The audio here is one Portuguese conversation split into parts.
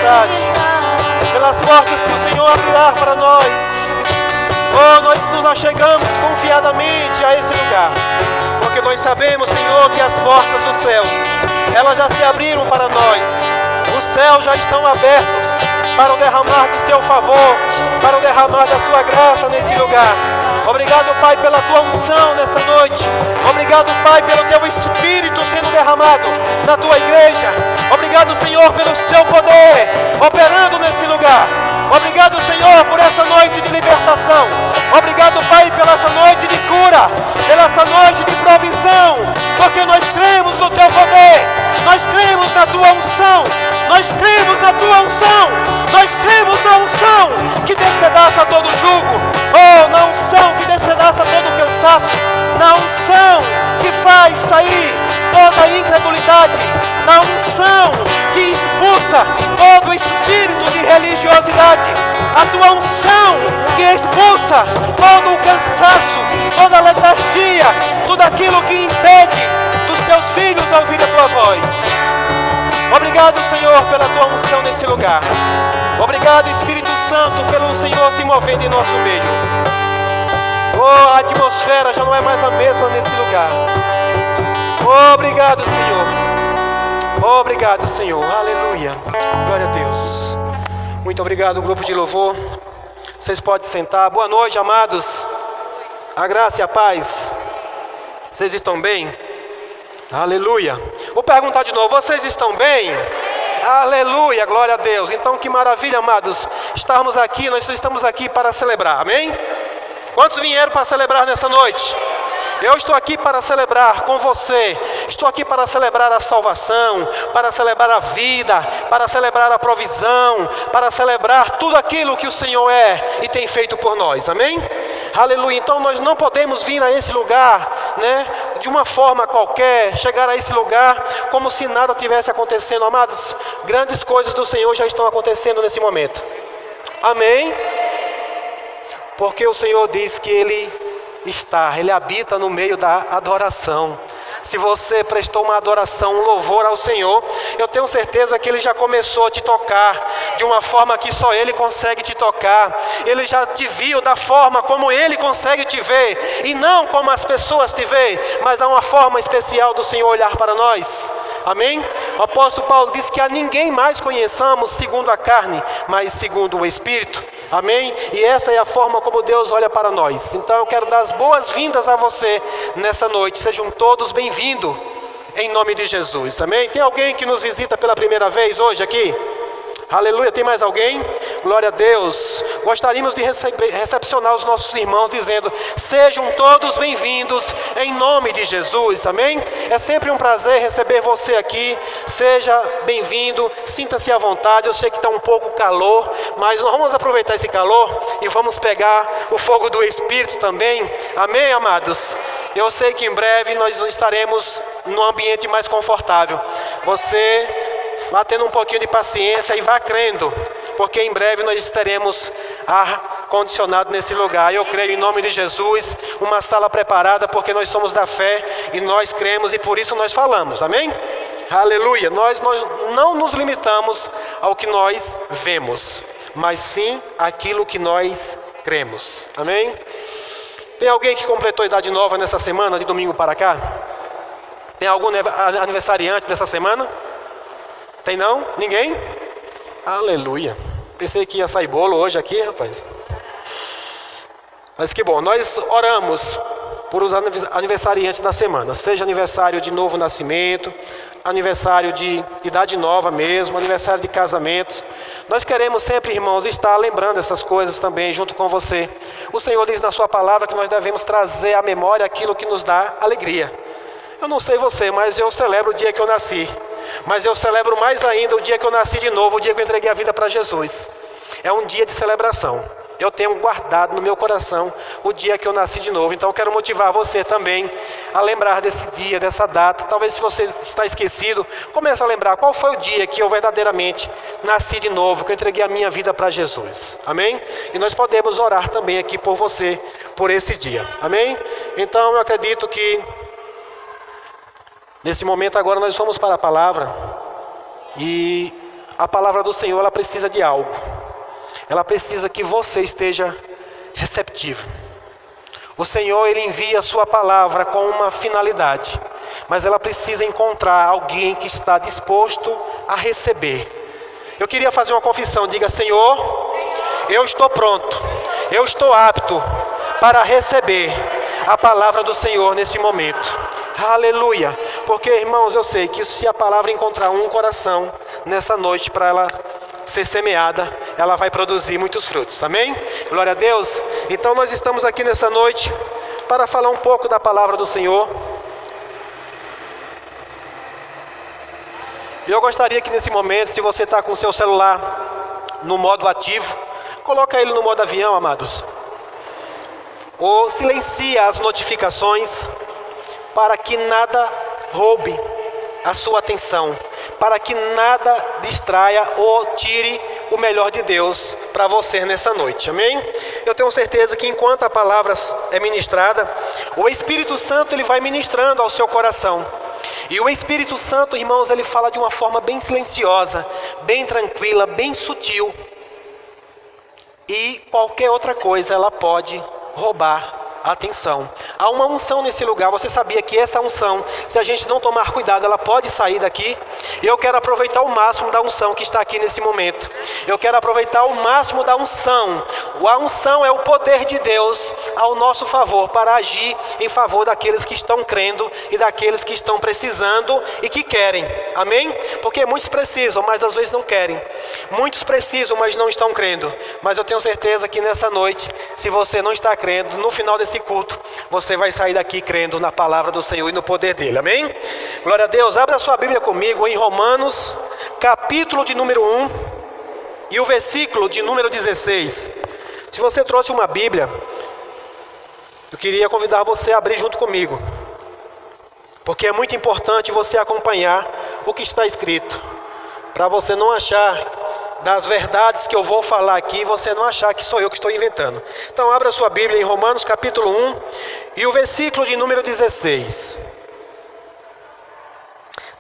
religiosidade, pelas portas que o Senhor abrirá para nós. Oh, nós nos achegamos confiadamente a esse lugar, porque nós sabemos, Senhor, que as portas dos céus, elas já se abriram para nós. Os céus já estão abertos para o derramar do seu favor, para o derramar da sua graça nesse lugar. Obrigado, Pai, pela tua unção nessa noite. Obrigado, Pai, pelo teu Espírito sendo derramado na tua igreja. Obrigado, Senhor, pelo seu poder operando nesse lugar. Obrigado, Senhor, por essa noite de libertação. Obrigado, Pai, pela essa noite de cura, pela essa noite de provisão, porque nós cremos no teu poder, nós cremos na tua unção, nós cremos na tua unção, nós cremos na unção que despedaça todo jugo, oh, na unção que despedaça todo cansaço, na unção que faz sair toda a incredulidade, na unção que expulsa todo espírito de religiosidade, a tua unção que expulsa todo o cansaço, toda a letargia, tudo aquilo que impede dos teus filhos ouvir a tua voz. Obrigado, Senhor, pela tua unção nesse lugar. Obrigado, Espírito Santo, pelo Senhor se movendo em nosso meio. Oh, a atmosfera já não é mais a mesma nesse lugar. Obrigado, Senhor. Obrigado, Senhor. Aleluia. Glória a Deus. Muito obrigado, grupo de louvor. Vocês podem sentar. Boa noite, amados. A graça e a paz. Vocês estão bem? Aleluia. Vou perguntar de novo. Vocês estão bem? Aleluia. Glória a Deus. Então, que maravilha, amados. Estarmos aqui. Nós estamos aqui para celebrar. Amém? Quantos vieram para celebrar nessa noite? Eu estou aqui para celebrar com você. Estou aqui para celebrar a salvação, para celebrar a vida, para celebrar a provisão, para celebrar tudo aquilo que o Senhor é e tem feito por nós. Amém? Aleluia. Então nós não podemos vir a esse lugar, né, de uma forma qualquer, chegar a esse lugar como se nada tivesse acontecendo. Amados, grandes coisas do Senhor já estão acontecendo nesse momento. Amém? Porque o Senhor diz que Ele habita no meio da adoração. Se você prestou uma adoração, um louvor ao Senhor, eu tenho certeza que Ele já começou a te tocar de uma forma que só Ele consegue te tocar. Ele já te viu da forma como Ele consegue te ver, e não como as pessoas te veem, mas há uma forma especial do Senhor olhar para nós. Amém? O apóstolo Paulo diz que a ninguém mais conheçamos segundo a carne, mas segundo o Espírito. Amém? E essa é a forma como Deus olha para nós. Então eu quero dar as boas-vindas a você nessa noite. Sejam todos bem-vindos em nome de Jesus. Amém? Tem alguém que nos visita pela primeira vez hoje aqui? Aleluia. Tem mais alguém? Glória a Deus. Gostaríamos de recepcionar os nossos irmãos dizendo: sejam todos bem-vindos em nome de Jesus. Amém? É sempre um prazer receber você aqui. Seja bem-vindo, sinta-se à vontade. Eu sei que está um pouco calor, mas nós vamos aproveitar esse calor e vamos pegar o fogo do Espírito também. Amém, amados? Eu sei que em breve nós estaremos num ambiente mais confortável. Você vá tendo um pouquinho de paciência e vá crendo, porque em breve nós estaremos ar-condicionado nesse lugar. Eu creio em nome de Jesus, uma sala preparada, porque nós somos da fé e nós cremos e por isso nós falamos. Amém? Aleluia. Nós não nos limitamos ao que nós vemos, mas sim aquilo que nós cremos. Amém? Tem alguém que completou a idade nova nessa semana, de domingo para cá? Tem algum aniversariante dessa semana? Tem não? Ninguém? Aleluia. Pensei que ia sair bolo hoje aqui, rapaz. Mas que bom, nós oramos por os aniversariantes da semana. Seja aniversário de novo nascimento, aniversário de idade nova mesmo, aniversário de casamento. Nós queremos sempre, irmãos, estar lembrando essas coisas também junto com você. O Senhor diz na sua palavra que nós devemos trazer à memória aquilo que nos dá alegria. Eu não sei você, mas eu celebro o dia que eu nasci. Mas eu celebro mais ainda o dia que eu nasci de novo, o dia que eu entreguei a vida para Jesus. É um dia de celebração. Eu tenho guardado no meu coração o dia que eu nasci de novo. Então eu quero motivar você também a lembrar desse dia, dessa data. Talvez se você está esquecido, comece a lembrar qual foi o dia que eu verdadeiramente nasci de novo, que eu entreguei a minha vida para Jesus. Amém? E nós podemos orar também aqui por você, por esse dia. Amém? Então eu acredito que nesse momento agora nós vamos para a palavra e a palavra do Senhor, ela precisa de algo. Ela precisa que você esteja receptivo. O Senhor, Ele envia a sua palavra com uma finalidade, mas ela precisa encontrar alguém que está disposto a receber. Eu queria fazer uma confissão. Diga: Senhor, eu estou pronto, eu estou apto para receber a palavra do Senhor nesse momento. Aleluia. Porque, irmãos, eu sei que se a palavra encontrar um coração nessa noite, para ela ser semeada, ela vai produzir muitos frutos. Amém? Glória a Deus. Então nós estamos aqui nessa noite para falar um pouco da palavra do Senhor. E eu gostaria que nesse momento, se você está com o seu celular no modo ativo, coloca ele no modo avião, amados. Ou silencia as notificações, para que nada roube a sua atenção, para que nada distraia ou tire o melhor de Deus para você nessa noite. Amém? Eu tenho certeza que enquanto a palavra é ministrada, o Espírito Santo, ele vai ministrando ao seu coração. E o Espírito Santo, irmãos, ele fala de uma forma bem silenciosa, bem tranquila, bem sutil. E qualquer outra coisa ela pode roubar a atenção. Há uma unção nesse lugar. Você sabia que essa unção, se a gente não tomar cuidado, ela pode sair daqui? Eu quero aproveitar o máximo da unção que está aqui nesse momento. Eu quero aproveitar o máximo da unção. A unção é o poder de Deus ao nosso favor, para agir em favor daqueles que estão crendo e daqueles que estão precisando e que querem. Amém? Porque muitos precisam, mas às vezes não querem. Muitos precisam, mas não estão crendo. Mas eu tenho certeza que nessa noite, se você não está crendo, no final desse culto, você vai sair daqui crendo na palavra do Senhor e no poder dele. Amém? Glória a Deus. Abra a sua Bíblia comigo em Romanos, capítulo de número 1 e o versículo de número 16. Se você trouxe uma Bíblia, eu queria convidar você a abrir junto comigo, porque é muito importante você acompanhar o que está escrito, para você não achar das verdades que eu vou falar aqui, você não achar que sou eu que estou inventando. Então abra a sua Bíblia em Romanos capítulo 1 e o versículo de número 16.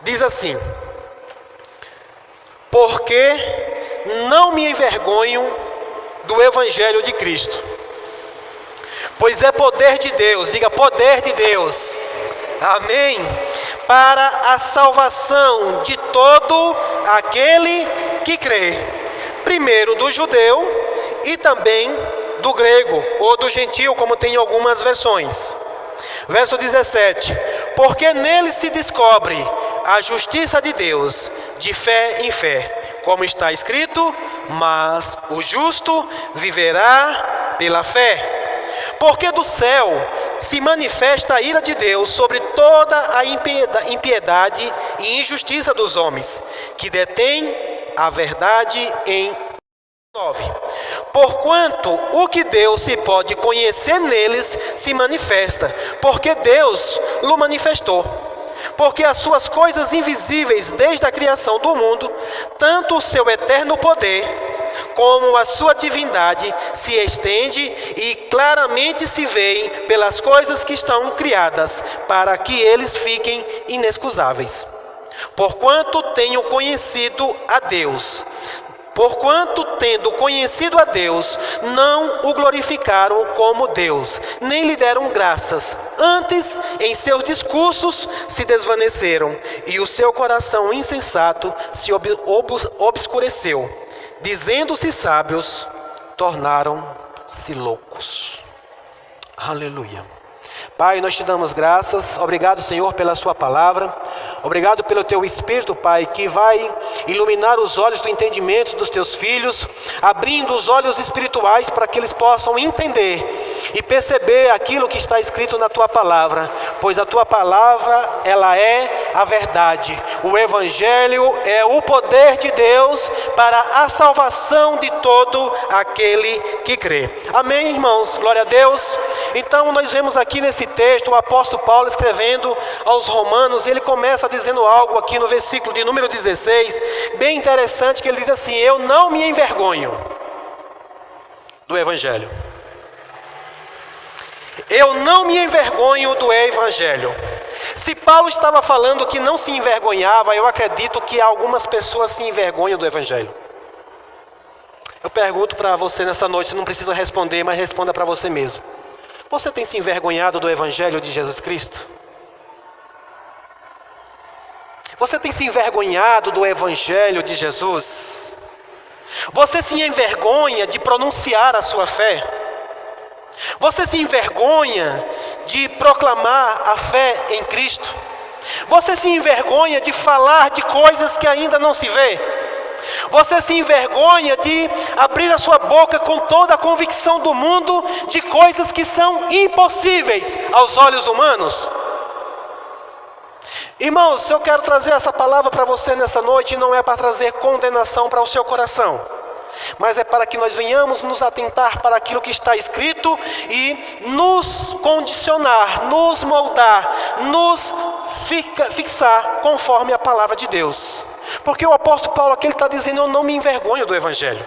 Diz assim: porque não me envergonho do Evangelho de Cristo, pois é poder de Deus, diga poder de Deus, amém, para a salvação de todo aquele que crê, primeiro do judeu e também do grego, ou do gentil, como tem em algumas versões. Verso 17: porque nele se descobre a justiça de Deus, de fé em fé, como está escrito, mas o justo viverá pela fé. Porque do céu se manifesta a ira de Deus sobre toda a impiedade e injustiça dos homens, que detêm a verdade em 9. Porquanto o que Deus se pode conhecer neles se manifesta, porque Deus o manifestou. Porque as suas coisas invisíveis desde a criação do mundo, tanto o seu eterno poder como a sua divindade se estende e claramente se veem pelas coisas que estão criadas, para que eles fiquem inexcusáveis. Porquanto tenho conhecido a Deus, porquanto tendo conhecido a Deus, não o glorificaram como Deus, nem lhe deram graças, antes em seus discursos se desvaneceram, e o seu coração insensato se obscureceu, dizendo-se sábios, tornaram-se loucos. Aleluia. Pai, nós te damos graças. Obrigado, Senhor, pela sua palavra. Obrigado pelo teu Espírito, Pai, que vai iluminar os olhos do entendimento dos teus filhos, abrindo os olhos espirituais para que eles possam entender e perceber aquilo que está escrito na tua palavra, pois a tua palavra, ela é a verdade. O Evangelho é o poder de Deus para a salvação de todo aquele que crê. Amém, irmãos? Glória a Deus. Então nós vemos aqui nesse texto o apóstolo Paulo escrevendo aos Romanos. Ele começa dizendo algo aqui no versículo de número 16, bem interessante, que ele diz assim: eu não me envergonho do Evangelho. Eu não me envergonho do Evangelho. Se Paulo estava falando que não se envergonhava, eu acredito que algumas pessoas se envergonham do Evangelho. Eu pergunto para você nessa noite, você não precisa responder, mas responda para você mesmo. Você tem se envergonhado do Evangelho de Jesus Cristo? Você tem se envergonhado do Evangelho de Jesus? Você se envergonha de pronunciar a sua fé? Você se envergonha de proclamar a fé em Cristo? Você se envergonha de falar de coisas que ainda não se vê? Você se envergonha de abrir a sua boca com toda a convicção do mundo de coisas que são impossíveis aos olhos humanos? Irmãos, eu quero trazer essa palavra para você nessa noite, não é para trazer condenação para o seu coração, mas é para que nós venhamos nos atentar para aquilo que está escrito e nos condicionar, nos moldar, nos fixar conforme a palavra de Deus. Porque o apóstolo Paulo aqui está dizendo, eu não me envergonho do Evangelho.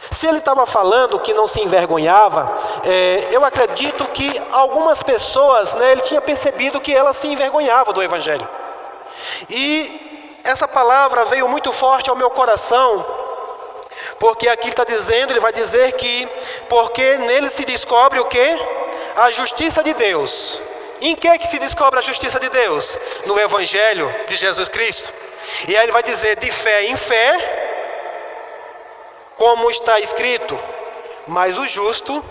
Se ele estava falando que não se envergonhava, eu acredito que algumas pessoas, ele tinha percebido que elas se envergonhavam do Evangelho. E essa palavra veio muito forte ao meu coração, porque aqui está dizendo, ele vai dizer que, porque nele se descobre o quê? A justiça de Deus. Em que se descobre a justiça de Deus? No Evangelho de Jesus Cristo. E aí ele vai dizer, de fé em fé, como está escrito, mas o justo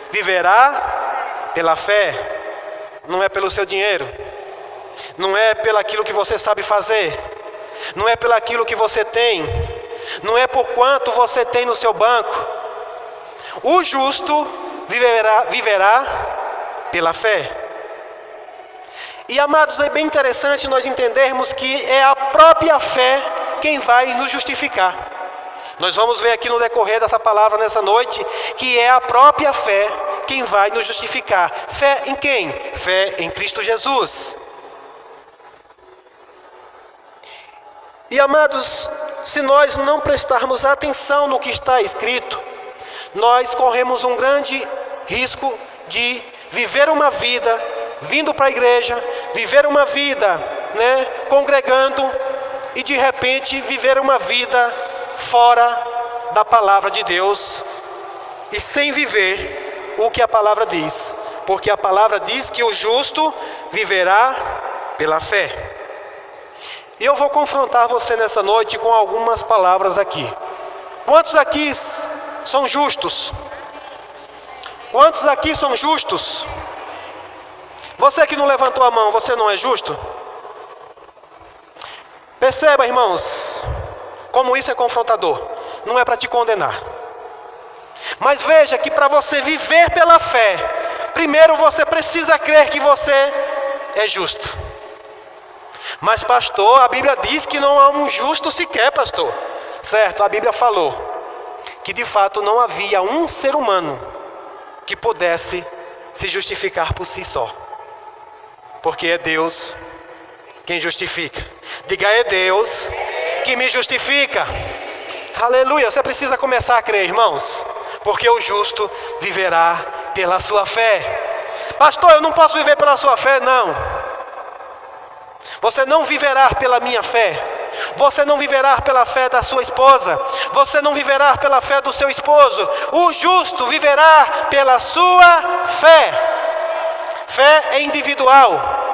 viverá pela fé. Não é pelo seu dinheiro, não é pelo aquilo que você sabe fazer, não é pelo aquilo que você tem, não é por quanto você tem no seu banco. O justo viverá pela fé. E amados, é bem interessante nós entendermos que é a própria fé quem vai nos justificar. Nós vamos ver aqui no decorrer dessa palavra nessa noite, que é a própria fé quem vai nos justificar. Fé em quem? Fé em Cristo Jesus. E amados, se nós não prestarmos atenção no que está escrito, nós corremos um grande risco de viver uma vida vindo para a igreja, viver uma vida, congregando, e de repente viver uma vida fora da palavra de Deus, e sem viver o que a palavra diz, porque a palavra diz que o justo viverá pela fé. E eu vou confrontar você nessa noite com algumas palavras aqui. Quantos aqui são justos? Quantos aqui são justos? Você que não levantou a mão, você não é justo? Perceba, irmãos, como isso é confrontador. Não é para te condenar. Mas veja que para você viver pela fé, primeiro você precisa crer que você é justo. Mas pastor, a Bíblia diz que não há um justo sequer, pastor. Certo, a Bíblia falou que de fato não havia um ser humano que pudesse se justificar por si só. Porque é Deus quem justifica. Diga, é Deus que me justifica. Aleluia, você precisa começar a crer, irmãos. Porque o justo viverá pela sua fé. Pastor, eu não posso viver pela sua fé, não. Você não viverá pela minha fé. Você não viverá pela fé da sua esposa. Você não viverá pela fé do seu esposo. O justo viverá pela sua fé. Fé é individual.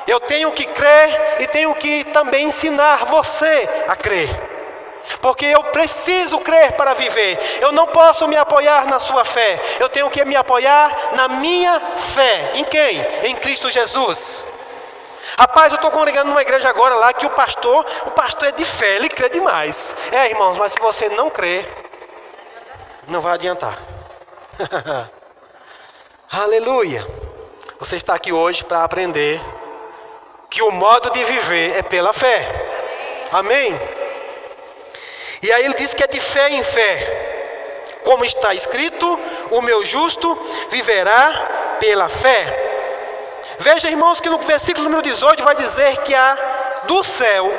Eu tenho que crer e tenho que também ensinar você a crer. Porque eu preciso crer para viver. Eu não posso me apoiar na sua fé. Eu tenho que me apoiar na minha fé. Em quem? Em Cristo Jesus. Rapaz, eu estou congregando numa igreja agora lá que o pastor é de fé, ele crê demais. Irmãos, mas se você não crer, não vai adiantar. Aleluia. Você está aqui hoje para aprender que o modo de viver é pela fé. Amém? E aí ele diz que é de fé em fé. Como está escrito, o meu justo viverá pela fé. Veja, irmãos, que no versículo número 18 vai dizer que do céu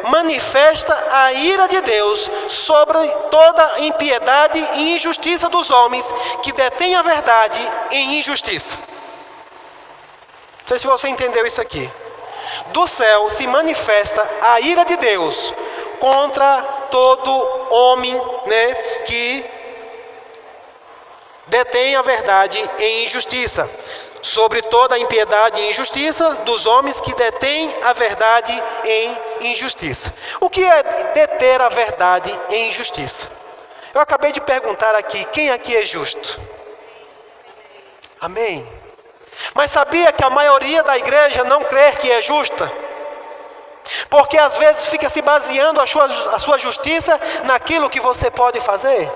manifesta a ira de Deus sobre toda impiedade e injustiça dos homens que detêm a verdade em injustiça. Não sei se você entendeu isso aqui. Do céu se manifesta a ira de Deus contra todo homem, que detém a verdade em injustiça, sobre toda a impiedade e injustiça dos homens que detêm a verdade em injustiça. O que é deter a verdade em injustiça? Eu acabei de perguntar aqui, quem aqui é justo? Amém? Mas sabia que a maioria da igreja não crê que é justa? Porque às vezes fica se baseando a sua justiça naquilo que você pode fazer.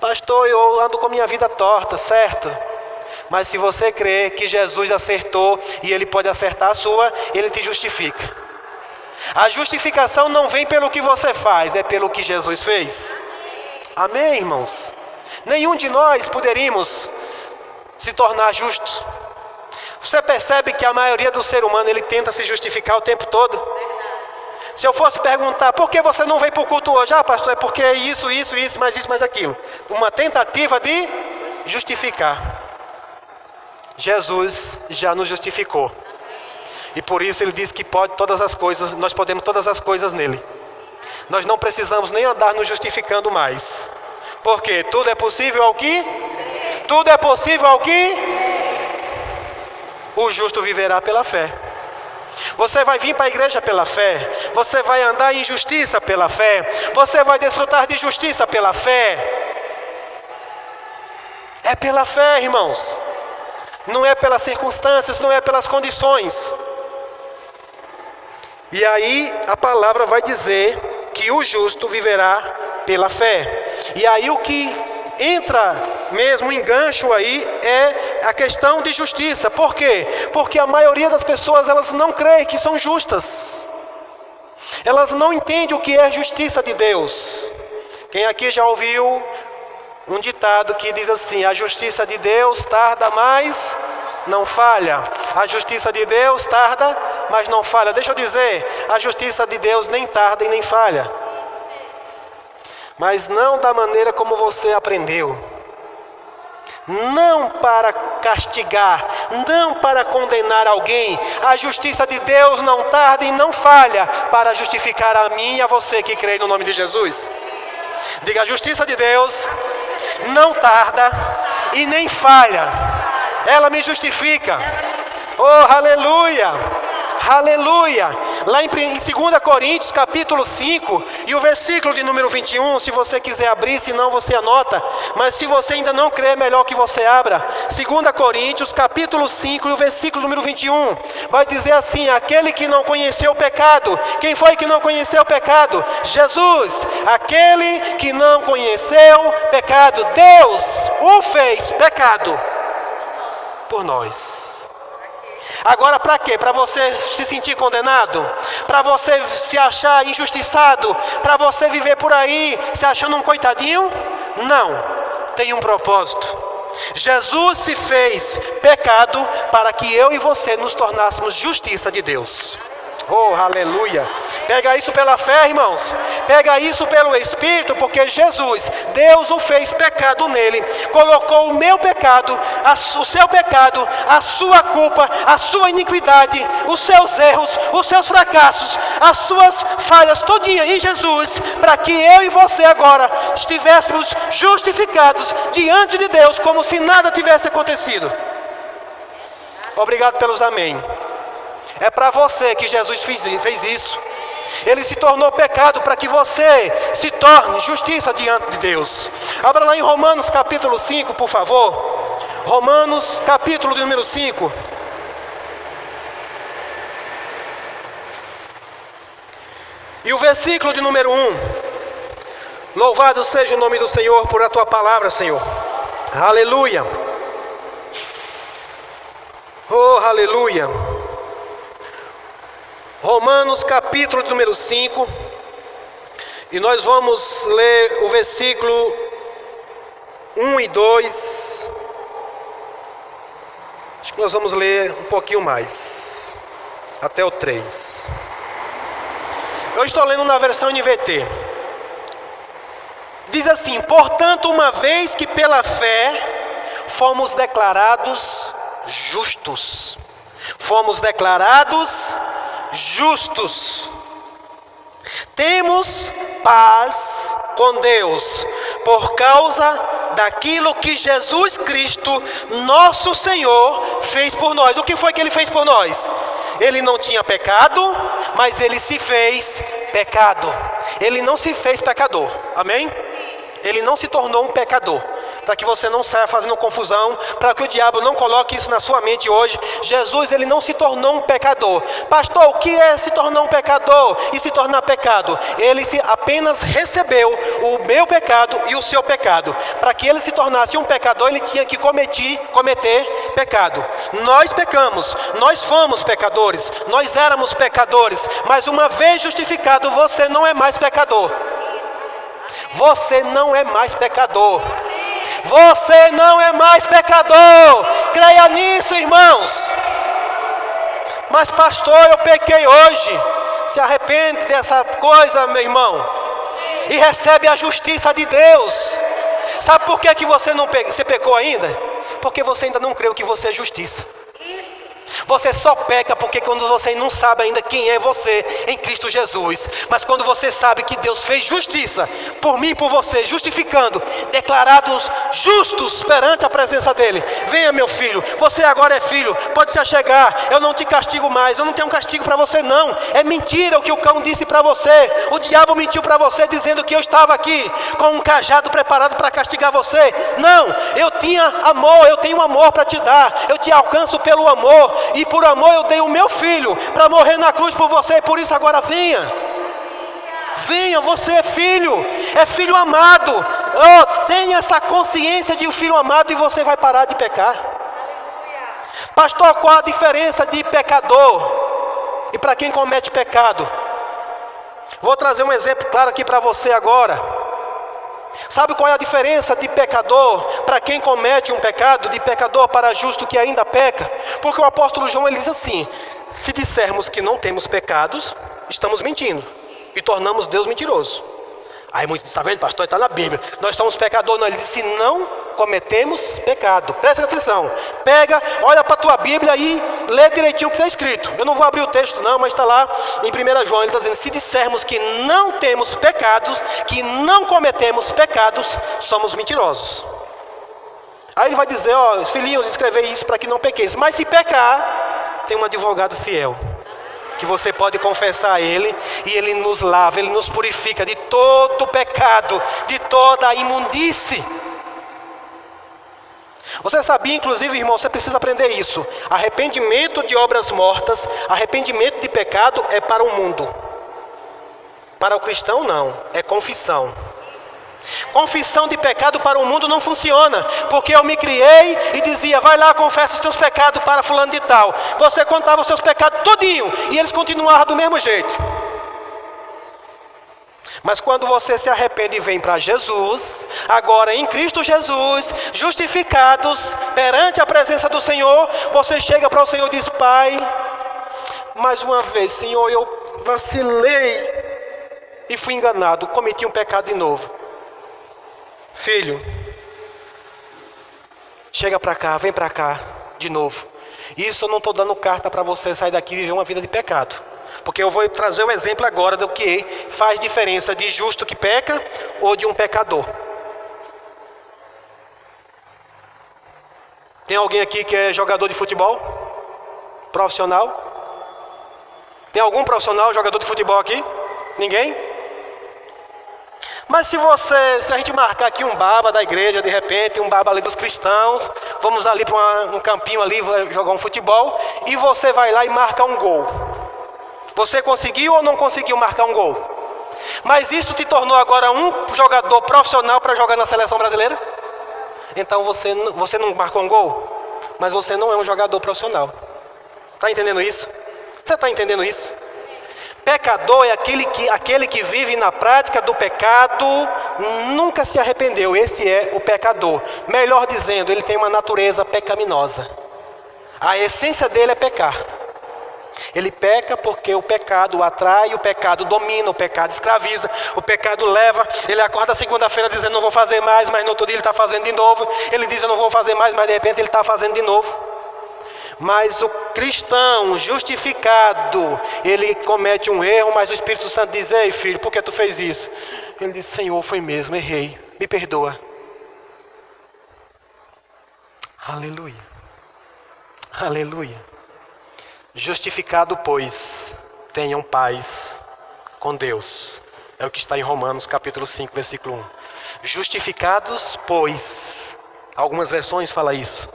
Pastor, eu ando com minha vida torta, certo? Mas se você crê que Jesus acertou e Ele pode acertar a sua, Ele te justifica. A justificação não vem pelo que você faz, é pelo que Jesus fez. Amém, irmãos? Nenhum de nós poderíamos se tornar justo. Você percebe que a maioria do ser humano, ele tenta se justificar o tempo todo? Se eu fosse perguntar, por que você não veio para o culto hoje? Ah, pastor, é porque isso, mais aquilo. Uma tentativa de justificar. Jesus já nos justificou. E por isso ele diz que pode todas as coisas, nós podemos todas as coisas nele. Nós não precisamos nem andar nos justificando mais. Porque tudo é possível ao que? Tudo é possível ao que? O justo viverá pela fé. Você vai vir para a igreja pela fé. Você vai andar em justiça pela fé. Você vai desfrutar de justiça pela fé. É pela fé, irmãos. Não é pelas circunstâncias, não é pelas condições. E aí a palavra vai dizer que o justo viverá pela fé. E aí o que entra mesmo em gancho aí é a questão de justiça. Por quê? Porque a maioria das pessoas, elas não creem que são justas. Elas não entendem o que é justiça de Deus. Quem aqui já ouviu um ditado que diz assim: a justiça de Deus tarda, mas não falha. A justiça de Deus tarda, mas não falha. Deixa eu dizer, a justiça de Deus nem tarda e nem falha. Mas não da maneira como você aprendeu. Não para castigar, não para condenar alguém. A justiça de Deus não tarda e não falha para justificar a mim e a você que crê no nome de Jesus. Diga: a justiça de Deus não tarda e nem falha. Ela me justifica. Oh, aleluia! Aleluia! Lá em 2 Coríntios capítulo 5 e o versículo de número 21, se você quiser abrir, se não você anota, mas se você ainda não crê, é melhor que você abra. 2 Coríntios capítulo 5 e o versículo número 21, vai dizer assim: aquele que não conheceu o pecado. Quem foi que não conheceu o pecado? Jesus. Aquele que não conheceu o pecado, Deus o fez pecado por nós. Agora para quê? Para você se sentir condenado? Para você se achar injustiçado? Para você viver por aí se achando um coitadinho? Não, tem um propósito. Jesus se fez pecado para que eu e você nos tornássemos justiça de Deus. Oh, aleluia! Pega isso pela fé, irmãos. Pega isso pelo Espírito, porque Jesus, Deus o fez pecado nele. Colocou o meu pecado, o seu pecado, a sua culpa, a sua iniquidade, os seus erros, os seus fracassos, as suas falhas todinha em Jesus, para que eu e você agora estivéssemos justificados diante de Deus, como se nada tivesse acontecido. Obrigado pelos amém. É para você que Jesus fez isso. Ele se tornou pecado para que você se torne justiça diante de Deus. Abra lá em Romanos capítulo 5, por favor. Romanos capítulo de número 5. E o versículo de número 1. Louvado seja o nome do Senhor por a tua palavra, Senhor. Aleluia. Oh, aleluia. Romanos capítulo número 5, e nós vamos ler o versículo 1 e 2, acho que nós vamos ler um pouquinho mais, até o 3. Eu estou lendo na versão NVT. Diz assim: portanto, uma vez que pela fé fomos declarados justos. Fomos declarados justos. Temos paz com Deus por causa daquilo que Jesus Cristo, nosso Senhor, fez por nós. O que foi que Ele fez por nós? Ele não tinha pecado, mas Ele se fez pecado. Ele não se fez pecador, amém? Ele não se tornou um pecador. Para que você não saia fazendo confusão, para que o diabo não coloque isso na sua mente hoje. Jesus, ele não se tornou um pecador. Pastor, o que é se tornar um pecador e se tornar pecado? Ele apenas recebeu o meu pecado e o seu pecado. Para que ele se tornasse um pecador, ele tinha que cometer pecado. Nós pecamos, nós fomos pecadores, nós éramos pecadores. Mas uma vez justificado, você não é mais pecador. Você não é mais pecador. Você não é mais pecador. Creia nisso, irmãos. Mas pastor, eu pequei hoje. Se arrepende dessa coisa, meu irmão, e recebe a justiça de Deus. Sabe por que você pecou ainda? Porque você ainda não creu que você é justiça. Você só peca porque quando você não sabe ainda quem é você em Cristo Jesus. Mas quando você sabe que Deus fez justiça por mim e por você, justificando, declarados justos perante a presença dEle. Venha, meu filho, você agora é filho, pode se achegar, eu não te castigo mais, eu não tenho castigo para você não. É mentira o que o cão disse para você. O diabo mentiu para você dizendo que eu estava aqui com um cajado preparado para castigar você. Não, eu tinha amor, eu tenho amor para te dar. Eu te alcanço pelo amor. E por amor eu dei o meu filho para morrer na cruz por você. Por isso agora venha. Venha, você é filho amado. Tenha essa consciência de um filho amado e você vai parar de pecar. Pastor, qual a diferença de pecador e para quem comete pecado? Vou trazer um exemplo claro aqui para você agora. Sabe qual é a diferença de pecador para quem comete um pecado, de pecador para justo que ainda peca? Porque o apóstolo João ele diz assim: se dissermos que não temos pecados, estamos mentindo e tornamos Deus mentiroso. Aí muitos dizem: está vendo, pastor, está na Bíblia, nós estamos pecadores. Não, ele diz: se não cometemos pecado. Presta atenção, pega, olha para a tua Bíblia e lê direitinho o que está escrito. Eu não vou abrir o texto não, mas está lá em 1 João, ele está dizendo: se dissermos que não temos pecados, que não cometemos pecados, somos mentirosos. Aí ele vai dizer: filhinhos, escrevei isso para que não pequeis. Mas se pecar, tem um advogado fiel, que você pode confessar a Ele, e Ele nos lava, Ele nos purifica de todo pecado, de toda a imundície. Você sabia, inclusive, irmão, você precisa aprender isso: arrependimento de obras mortas, arrependimento de pecado é para o mundo. Para o cristão não, é confissão. Confissão de pecado para o mundo não funciona, porque eu me criei e dizia: vai lá, confessa os teus pecados para fulano de tal. Você contava os seus pecados todinho e eles continuavam do mesmo jeito. Mas quando você se arrepende e vem para Jesus, agora em Cristo Jesus, justificados perante a presença do Senhor, você chega para o Senhor e diz: Pai, mais uma vez, Senhor, eu vacilei e fui enganado, cometi um pecado de novo. Filho, chega para cá, vem para cá de novo. Isso eu não estou dando carta para você sair daqui e viver uma vida de pecado, porque eu vou trazer o exemplo agora do que faz diferença de justo que peca ou de um pecador. Tem alguém aqui que é jogador de futebol? Profissional? Tem algum profissional jogador de futebol aqui? Ninguém? Mas se a gente marcar aqui um baba da igreja, de repente, um baba ali dos cristãos, vamos ali para um campinho ali, jogar um futebol, e você vai lá e marca um gol. Você conseguiu ou não conseguiu marcar um gol? Mas isso te tornou agora um jogador profissional para jogar na seleção brasileira? Então você não marcou um gol, mas você não é um jogador profissional. Está entendendo isso? Você está entendendo isso? Pecador é aquele que vive na prática do pecado, nunca se arrependeu. Esse é o pecador. Melhor dizendo, ele tem uma natureza pecaminosa. A essência dele é pecar. Ele peca porque o pecado o atrai, o pecado domina, o pecado escraviza, o pecado leva. Ele acorda segunda-feira dizendo não vou fazer mais, mas no outro dia ele está fazendo de novo. Ele diz eu não vou fazer mais, mas de repente ele está fazendo de novo. Mas o cristão justificado, ele comete um erro, mas o Espírito Santo diz: ei filho, por que tu fez isso? Ele diz: Senhor, foi mesmo, errei, me perdoa. Aleluia, aleluia. Justificado, pois, tenham paz com Deus. É o que está em Romanos capítulo 5, versículo 1. Justificados, pois, algumas versões falam isso.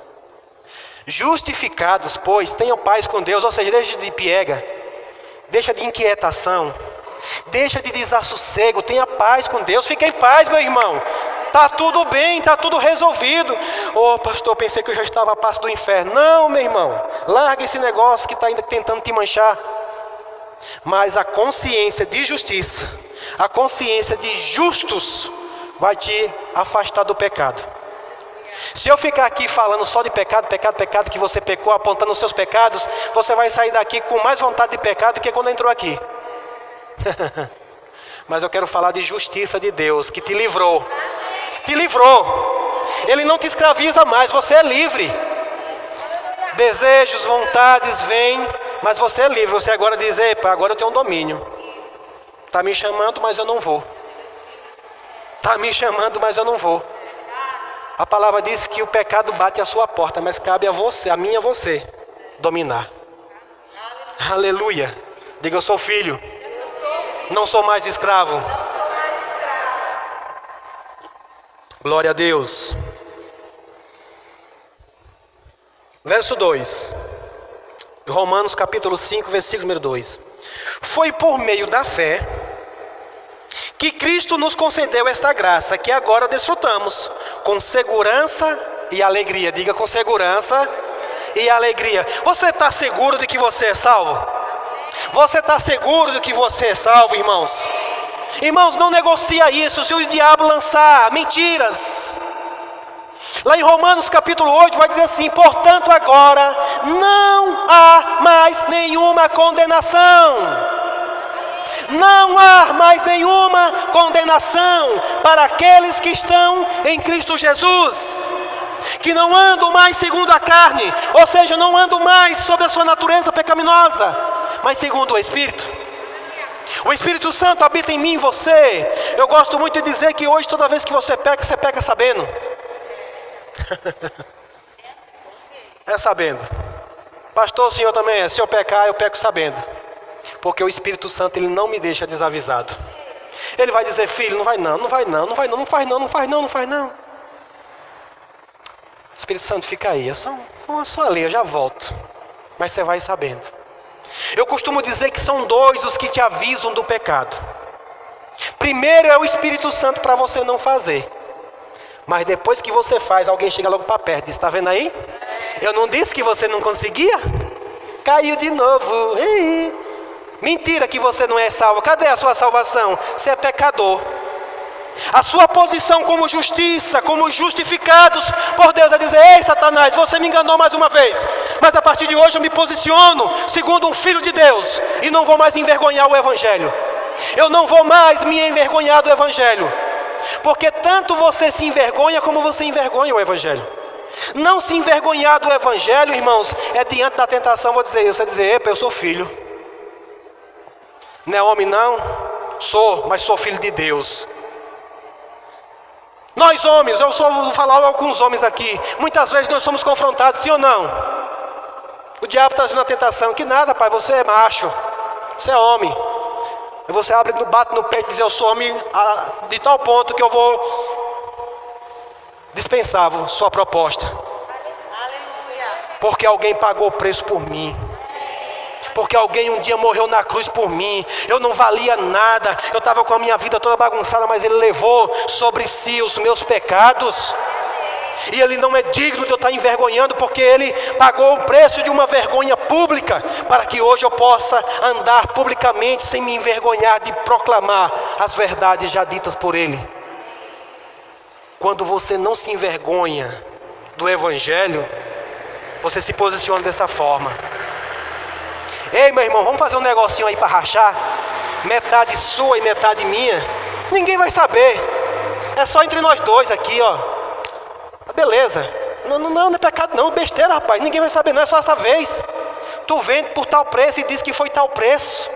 Justificados, pois, tenham paz com Deus, ou seja, deixa de piega, deixa de inquietação, deixa de desassossego, tenha paz com Deus, fica em paz, meu irmão. Está tudo bem, está tudo resolvido. Pastor, pensei que eu já estava a passo do inferno. Não, meu irmão, larga esse negócio que está ainda tentando te manchar. Mas a consciência de justiça, a consciência de justos, vai te afastar do pecado. Se eu ficar aqui falando só de pecado, que você pecou, apontando os seus pecados, você vai sair daqui com mais vontade de pecado do que quando entrou aqui. Mas eu quero falar de justiça de Deus, que te livrou. Te livrou. Ele não te escraviza mais, você é livre. Desejos, vontades vêm, mas você é livre. Você agora diz: epa, agora eu tenho um domínio. Está me chamando, mas eu não vou. Está me chamando, mas eu não vou. A palavra diz que o pecado bate à sua porta, mas cabe a você, a mim e a você, dominar. Aleluia. Diga: eu sou filho. Não sou mais escravo. Glória a Deus. Verso 2. Romanos capítulo 5, versículo número 2. Foi por meio da fé que Cristo nos concedeu esta graça, que agora desfrutamos com segurança e alegria. Diga: com segurança e alegria. Você está seguro de que você é salvo? Você está seguro de que você é salvo, irmãos? Irmãos, não negocia isso. Se o diabo lançar mentiras, lá em Romanos capítulo 8 vai dizer assim: portanto agora não há mais nenhuma condenação. Não há mais nenhuma condenação para aqueles que estão em Cristo Jesus, que não andam mais segundo a carne, ou seja, não andam mais sobre a sua natureza pecaminosa, mas segundo o Espírito. O Espírito Santo habita em mim e em você. Eu gosto muito de dizer que hoje toda vez que você peca sabendo. É sabendo. Pastor, o senhor também é. Se eu pecar, eu peco sabendo. Porque o Espírito Santo, ele não me deixa desavisado. Ele vai dizer: filho, não vai não, não vai não, não vai não, não faz não, não faz não, não faz não. Espírito Santo, fica aí, é só ali, eu já volto. Mas você vai sabendo. Eu costumo dizer que são dois os que te avisam do pecado. Primeiro é o Espírito Santo para você não fazer. Mas depois que você faz, alguém chega logo para perto e diz: está vendo aí? Eu não disse que você não conseguia? Caiu de novo. Ei. Mentira que você não é salvo. Cadê a sua salvação? Você é pecador. A sua posição como justiça, como justificados por Deus, é dizer: ei Satanás, você me enganou mais uma vez, mas a partir de hoje eu me posiciono segundo um filho de Deus, e não vou mais envergonhar o Evangelho. Eu não vou mais me envergonhar do Evangelho, porque tanto você se envergonha como você envergonha o Evangelho. Não se envergonhar do Evangelho, irmãos, é diante da tentação. Vou dizer, você dizer: epa, eu sou filho. Não é homem não? Sou, mas sou filho de Deus. Nós homens, vou falar logo com os homens aqui. Muitas vezes nós somos confrontados, sim ou não? O diabo está fazendo a tentação: que nada, pai, você é macho, você é homem. E você bate no peito e diz: eu sou homem, de tal ponto que eu vou dispensar a sua proposta. Porque alguém pagou o preço por mim. Porque alguém um dia morreu na cruz por mim. Eu não valia nada, eu estava com a minha vida toda bagunçada, mas Ele levou sobre si os meus pecados. E Ele não é digno de eu estar envergonhando, porque Ele pagou o preço de uma vergonha pública, para que hoje eu possa andar publicamente sem me envergonhar de proclamar as verdades já ditas por Ele. Quando você não se envergonha do Evangelho, você se posiciona dessa forma: Ei, meu irmão, vamos fazer um negocinho aí para rachar? Metade sua e metade minha. Ninguém vai saber. É só entre nós dois aqui, ó. Beleza. Não é pecado não, besteira, rapaz. Ninguém vai saber não, é só essa vez. Tu vende por tal preço e diz que foi tal preço.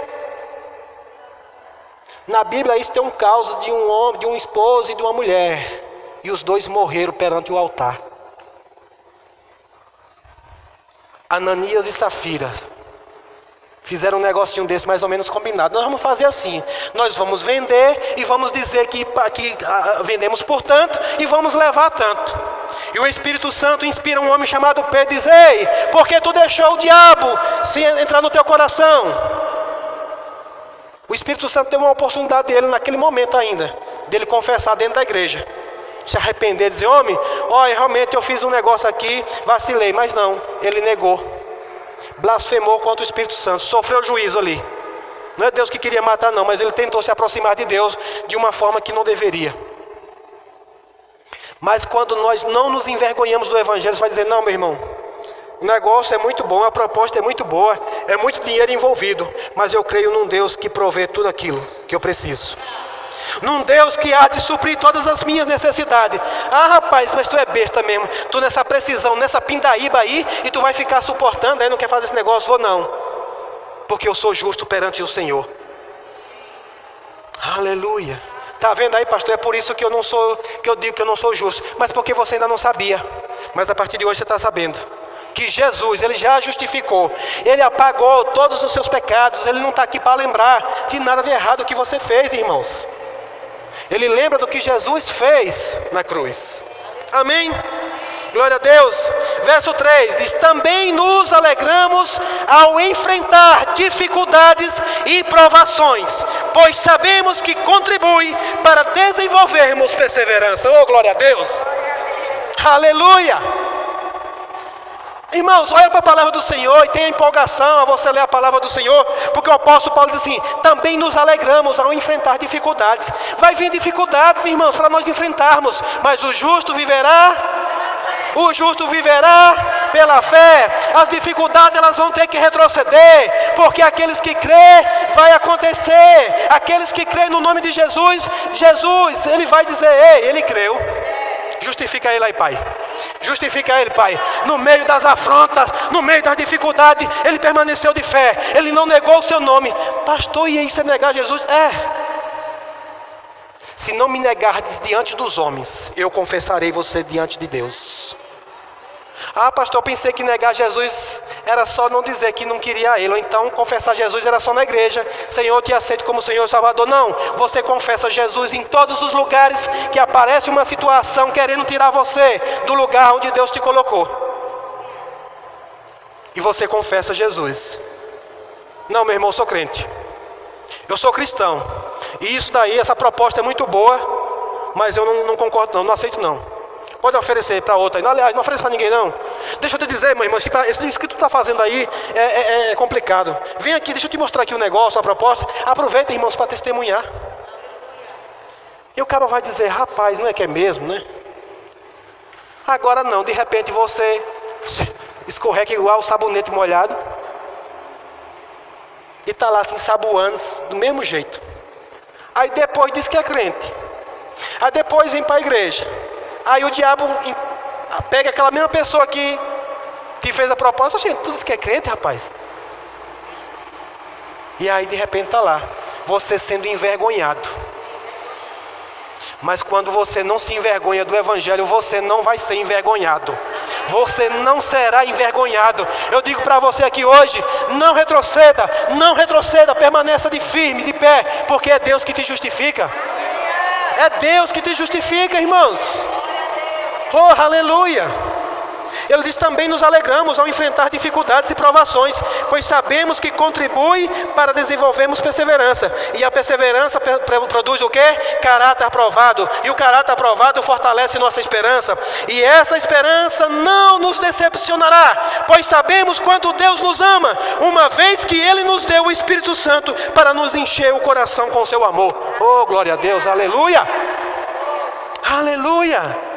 Na Bíblia isso tem um caso de um homem, de um esposo e de uma mulher. E os dois morreram perante o altar. Ananias e Safira fizeram um negocinho desse mais ou menos combinado. Nós vamos fazer assim: nós vamos vender e vamos dizer que vendemos por tanto e vamos levar tanto. E o Espírito Santo inspira um homem chamado Pedro e diz: ei, por que tu deixou o diabo se entrar no teu coração? O Espírito Santo deu uma oportunidade dele naquele momento ainda, dele confessar dentro da igreja, se arrepender, dizer: homem, olha, realmente eu fiz um negócio aqui, vacilei. Mas não, ele negou, blasfemou contra o Espírito Santo, sofreu juízo ali. Não é Deus que queria matar não, mas ele tentou se aproximar de Deus de uma forma que não deveria. Mas quando nós não nos envergonhamos do Evangelho, você vai dizer: não, meu irmão, o negócio é muito bom, a proposta é muito boa, é muito dinheiro envolvido, mas eu creio num Deus que provê tudo aquilo que eu preciso, num Deus que há de suprir todas as minhas necessidades. Ah, rapaz, mas tu é besta mesmo, tu nessa precisão, nessa pindaíba aí, e tu vai ficar suportando, aí não quer fazer esse negócio? Vou não, porque eu sou justo perante o Senhor. Aleluia. Está vendo aí, pastor? É por isso que eu digo que eu não sou justo. Mas porque você ainda não sabia. Mas a partir de hoje você está sabendo que Jesus, ele já justificou. Ele apagou todos os seus pecados. Ele não está aqui para lembrar de nada de errado que você fez, irmãos. Ele lembra do que Jesus fez na cruz. Amém? Glória a Deus. Verso 3 diz: também nos alegramos ao enfrentar dificuldades e provações, pois sabemos que contribui para desenvolvermos perseverança. Oh, glória a Deus. Aleluia. Irmãos, olha para a palavra do Senhor e tenha empolgação a você ler a palavra do Senhor, porque o apóstolo Paulo diz assim: também nos alegramos ao enfrentar dificuldades. Vai vir dificuldades, irmãos, para nós enfrentarmos, mas o justo viverá pela fé. As dificuldades elas vão ter que retroceder, porque aqueles que crê vai acontecer. Aqueles que crê no nome de Jesus, ele vai dizer: ei, ele creu. Justifica ele aí, Pai. Justifica ele, Pai. No meio das afrontas, no meio das dificuldades, ele permaneceu de fé. Ele não negou o seu nome. Pastor, e aí você negar Jesus? Se não me negardes diante dos homens, eu confessarei você diante de Deus. Ah, pastor, eu pensei que negar Jesus era só não dizer que não queria ele, ou então confessar Jesus era só na igreja: Senhor, eu te aceito como Senhor e Salvador. Não, você confessa Jesus em todos os lugares que aparece uma situação querendo tirar você do lugar onde Deus te colocou. E você confessa Jesus. Não, meu irmão, eu sou crente, eu sou cristão, e isso daí, essa proposta é muito boa, mas eu não concordo não aceito não. Pode oferecer para outra aí. Aliás, não ofereça para ninguém não. Deixa eu te dizer, meu irmão, isso que tu está fazendo aí é complicado. Vem aqui, deixa eu te mostrar aqui o negócio, a proposta. Aproveita, irmãos, para testemunhar. E o cara vai dizer: rapaz, não é que é mesmo, né? Agora não, de repente você escorrega igual o sabonete molhado e está lá se ensaboando do mesmo jeito. Aí depois diz que é crente. Aí depois vem para a igreja. Aí o diabo pega aquela mesma pessoa que te fez a proposta: gente, tudo isso que é crente, rapaz. E aí de repente está lá, você sendo envergonhado. Mas quando você não se envergonha do Evangelho, você não vai ser envergonhado. Você não será envergonhado. Eu digo para você aqui hoje: não retroceda, permaneça de firme, de pé, porque é Deus que te justifica. É Deus que te justifica, irmãos. Oh, aleluia. Ele diz: também nos alegramos ao enfrentar dificuldades e provações, pois sabemos que contribui para desenvolvermos perseverança. E a perseverança produz o quê? Caráter aprovado. E o caráter aprovado fortalece nossa esperança. E essa esperança não nos decepcionará, pois sabemos quanto Deus nos ama, uma vez que Ele nos deu o Espírito Santo para nos encher o coração com seu amor. Oh, glória a Deus, aleluia. Aleluia.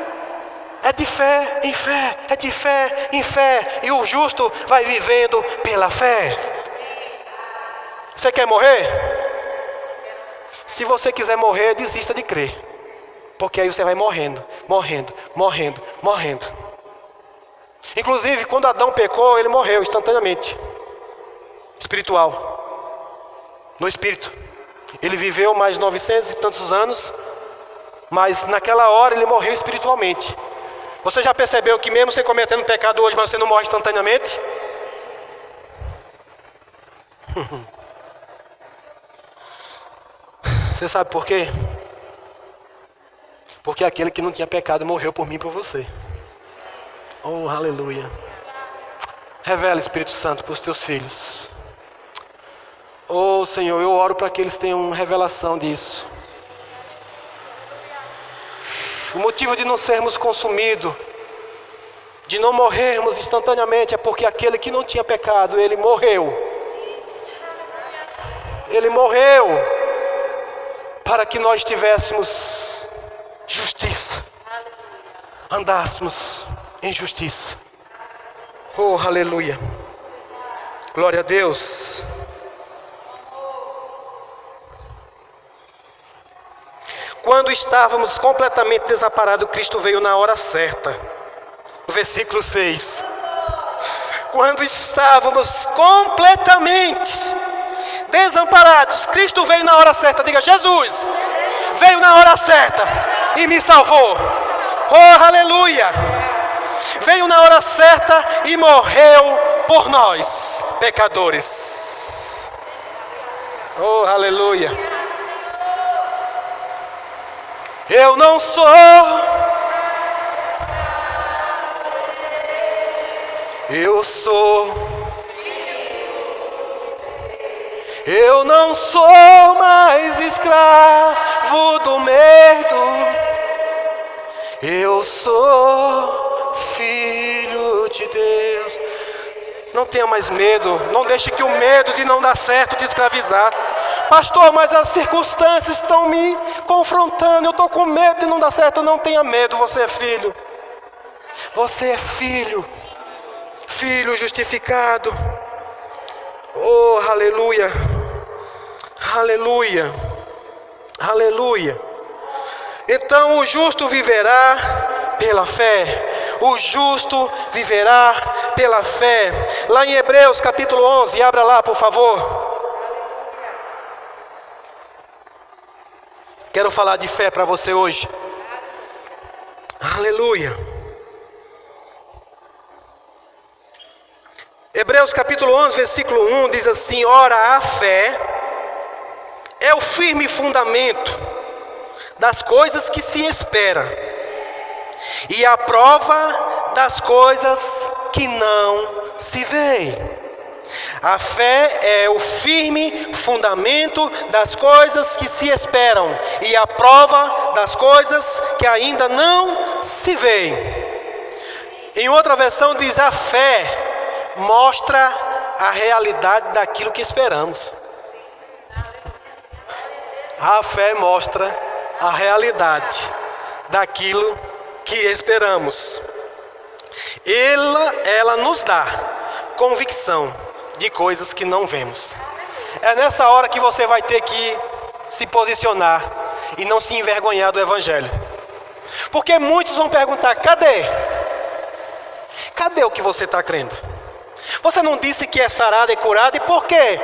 É de fé em fé, é de fé em fé. E o justo vai vivendo pela fé. Você quer morrer? Se você quiser morrer, desista de crer. Porque aí você vai morrendo, morrendo, morrendo, morrendo. Inclusive, quando Adão pecou, ele morreu instantaneamente. Espiritual. No espírito. Ele viveu mais 900 e tantos anos, mas naquela hora ele morreu espiritualmente. Você já percebeu que mesmo você cometendo pecado hoje, mas você não morre instantaneamente? Você sabe por quê? Porque aquele que não tinha pecado morreu por mim e por você. Oh, aleluia. Revela, Espírito Santo, para os teus filhos. Oh, Senhor, eu oro para que eles tenham revelação disso. O motivo de não sermos consumidos, de não morrermos instantaneamente, é porque aquele que não tinha pecado, ele morreu. Ele morreu para que nós tivéssemos justiça, andássemos em justiça. Oh, aleluia. Glória a Deus. Quando estávamos completamente desamparados, Cristo veio na hora certa. No versículo 6. Quando estávamos completamente desamparados, Cristo veio na hora certa. Diga, Jesus veio na hora certa e me salvou. Oh, aleluia. Veio na hora certa e morreu por nós, pecadores. Oh, aleluia. Eu não sou. Eu sou. Eu não sou mais escravo do medo. Eu sou filho de Deus. Não tenha mais medo. Não deixe que o medo de não dar certo te escravizar. Pastor, mas as circunstâncias estão me confrontando. Eu estou com medo de não dar certo. Não tenha medo, você é filho. Você é filho. Filho justificado. Oh, aleluia. Aleluia. Aleluia. Então o justo viverá pela fé. O justo viverá pela fé. Lá em Hebreus capítulo 11, abra lá por favor. Quero falar de fé para você hoje. Aleluia. Hebreus capítulo 11, versículo 1 diz assim: ora, a fé é o firme fundamento das coisas que se espera e a prova das coisas que não se veem. A fé é o firme fundamento das coisas que se esperam e a prova das coisas que ainda não se veem. Em outra versão diz: a fé mostra a realidade daquilo que esperamos. A fé mostra a realidade daquilo que esperamos. Ela nos dá convicção de coisas que não vemos. É nessa hora que você vai ter que se posicionar e não se envergonhar do Evangelho. Porque muitos vão perguntar: cadê? Cadê o que você está crendo? Você não disse que é sarado e curado, e por quê?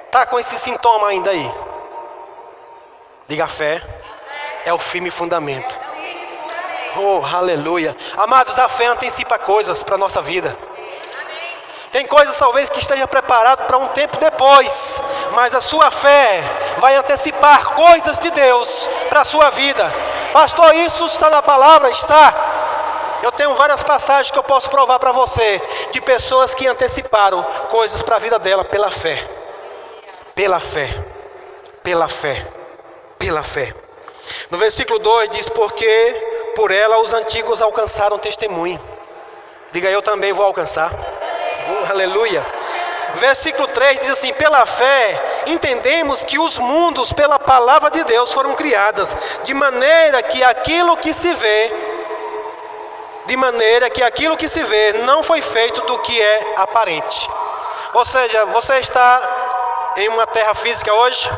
Está com esse sintoma ainda aí? Diga: a fé é o firme fundamento. Oh, aleluia. Amados, a fé antecipa coisas para a nossa vida. Tem coisas talvez que esteja preparado para um tempo depois, mas a sua fé vai antecipar coisas de Deus para a sua vida. Pastor, isso está na palavra? Está. Eu tenho várias passagens que eu posso provar para você, de pessoas que anteciparam coisas para a vida dela pela fé. Pela fé. Pela fé. Pela fé. No versículo 2 diz: porque por ela os antigos alcançaram testemunho. Diga: eu também vou alcançar. Aleluia. Versículo 3 diz assim: pela fé entendemos que os mundos pela palavra de Deus foram criadas, de maneira que aquilo que se vê não foi feito do que é aparente. Ou seja, você está em uma terra física hoje?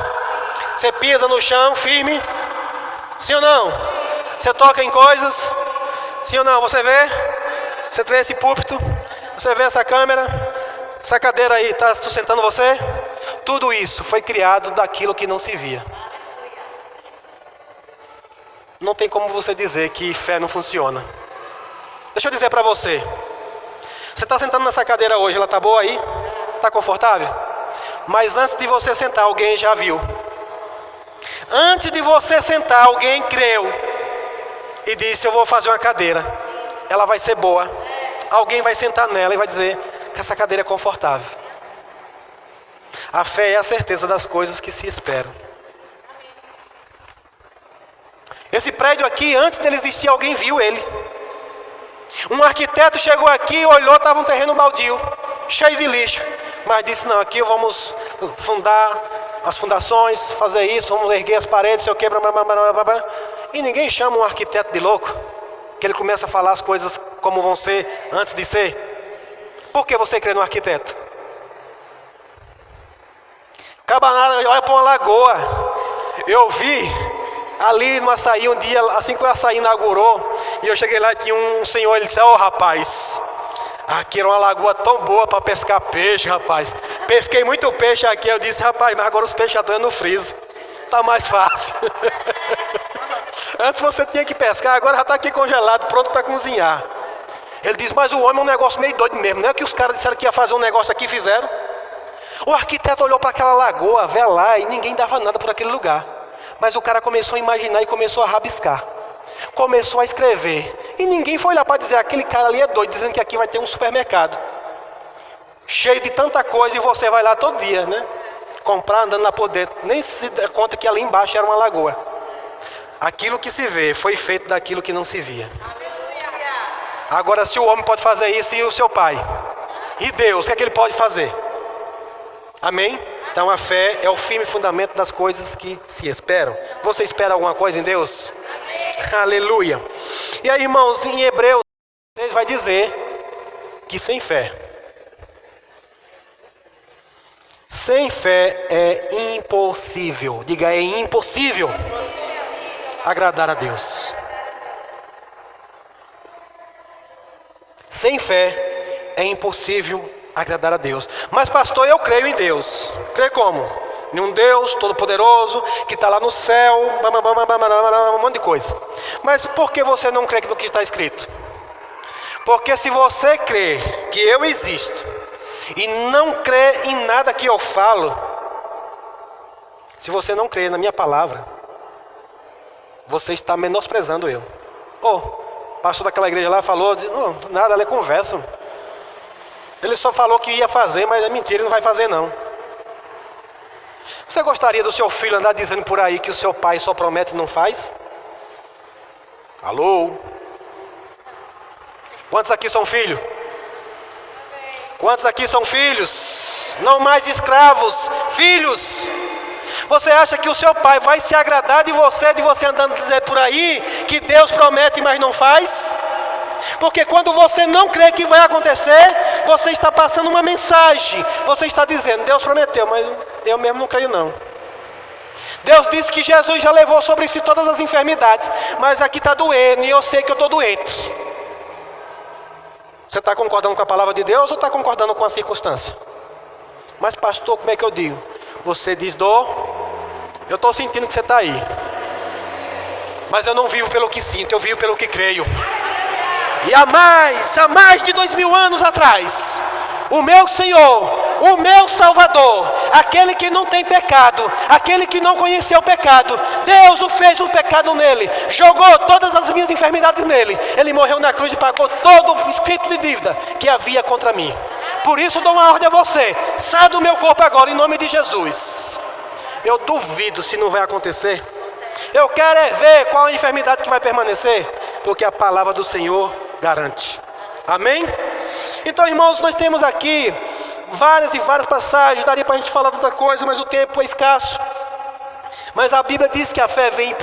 Você pisa no chão firme? Sim ou não? Você toca em coisas? Sim ou não? Você vê? Você vê esse púlpito? Você vê essa câmera? Essa cadeira aí está sustentando você? Tudo isso foi criado daquilo que não se via. Não tem como você dizer que fé não funciona. Deixa eu dizer para você. Você está sentando nessa cadeira hoje, ela está boa aí? Está confortável? Mas antes de você sentar, alguém já viu. Antes de você sentar, alguém creu e disse: eu vou fazer uma cadeira, ela vai ser boa. Alguém vai sentar nela e vai dizer que essa cadeira é confortável. A fé é a certeza das coisas que se esperam. Esse prédio aqui, antes dele existir, alguém viu ele. Um arquiteto chegou aqui, olhou, estava um terreno baldio, cheio de lixo. Mas disse: não, aqui vamos fundar as fundações, fazer isso, vamos erguer as paredes, sei o que, blá, blá, blá, blá, blá. E ninguém chama um arquiteto de louco, que ele começa a falar as coisas como vão ser antes de ser. Por que você crê no arquiteto? Cabanada, olha para uma lagoa. Eu vi ali no Açaí um dia, assim que o Açaí inaugurou, e eu cheguei lá e tinha um senhor, ele disse: rapaz, aqui era uma lagoa tão boa para pescar peixe, rapaz. Pesquei muito peixe aqui. Eu disse: rapaz, mas agora os peixes já estão no freezer, está mais fácil. Antes você tinha que pescar, agora já está aqui congelado, pronto para cozinhar. Ele disse: mas o homem é um negócio meio doido mesmo. Não é que os caras disseram que ia fazer um negócio aqui e fizeram? O arquiteto olhou para aquela lagoa, vê lá, e ninguém dava nada por aquele lugar. Mas o cara começou a imaginar e começou a rabiscar. Começou a escrever. E ninguém foi lá para dizer: aquele cara ali é doido, dizendo que aqui vai ter um supermercado cheio de tanta coisa, e você vai lá todo dia, né? Comprar, andando lá por dentro. Nem se dá conta que ali embaixo era uma lagoa. Aquilo que se vê foi feito daquilo que não se via. Agora, se o homem pode fazer isso, e o seu pai? E Deus, o que é que ele pode fazer? Amém? Então a fé é o firme fundamento das coisas que se esperam. Você espera alguma coisa em Deus? Amém. Aleluia. E aí, irmãos, em Hebreus vai dizer que sem fé é impossível. Diga: é impossível agradar a Deus. Sem fé é impossível agradar a Deus. Mas pastor, eu creio em Deus. Crê como? Em um Deus todo-poderoso que está lá no céu, um monte de coisa. Mas por que você não crê no que está escrito? Porque se você crê que eu existo e não crê em nada que eu falo, se você não crê na minha palavra, você está menosprezando eu. O pastor daquela igreja lá falou: nada, ela é conversa. Ele só falou que ia fazer, mas é mentira, ele não vai fazer não. Você gostaria do seu filho andar dizendo por aí que o seu pai só promete e não faz? Alô? Quantos aqui são filhos? Quantos aqui são filhos? Não mais escravos, filhos. Você acha que o seu pai vai se agradar de você andando dizer por aí que Deus promete, mas não faz? Porque quando você não crê que vai acontecer, você está passando uma mensagem. Você está dizendo: Deus prometeu, mas eu mesmo não creio não. Deus disse que Jesus já levou sobre si todas as enfermidades, mas aqui está doendo e eu sei que eu estou doente. Você está concordando com a palavra de Deus ou está concordando com a circunstância? Mas pastor, como é que eu digo? Você diz: eu estou sentindo que você está aí, mas eu não vivo pelo que sinto, eu vivo pelo que creio. E há mais de 2000 anos atrás, o meu Senhor, o meu Salvador, aquele que não tem pecado, aquele que não conheceu o pecado, Deus o fez o pecado nele, jogou todas as minhas enfermidades nele. Ele morreu na cruz e pagou todo o espírito de dívida que havia contra mim. Por isso dou uma ordem a você: sai do meu corpo agora, em nome de Jesus. Eu duvido se não vai acontecer. Eu quero é ver qual a enfermidade que vai permanecer, porque a palavra do Senhor garante. Amém? Então, irmãos, nós temos aqui várias e várias passagens. Daria para a gente falar tanta coisa, mas o tempo é escasso. Mas a Bíblia diz que a fé vem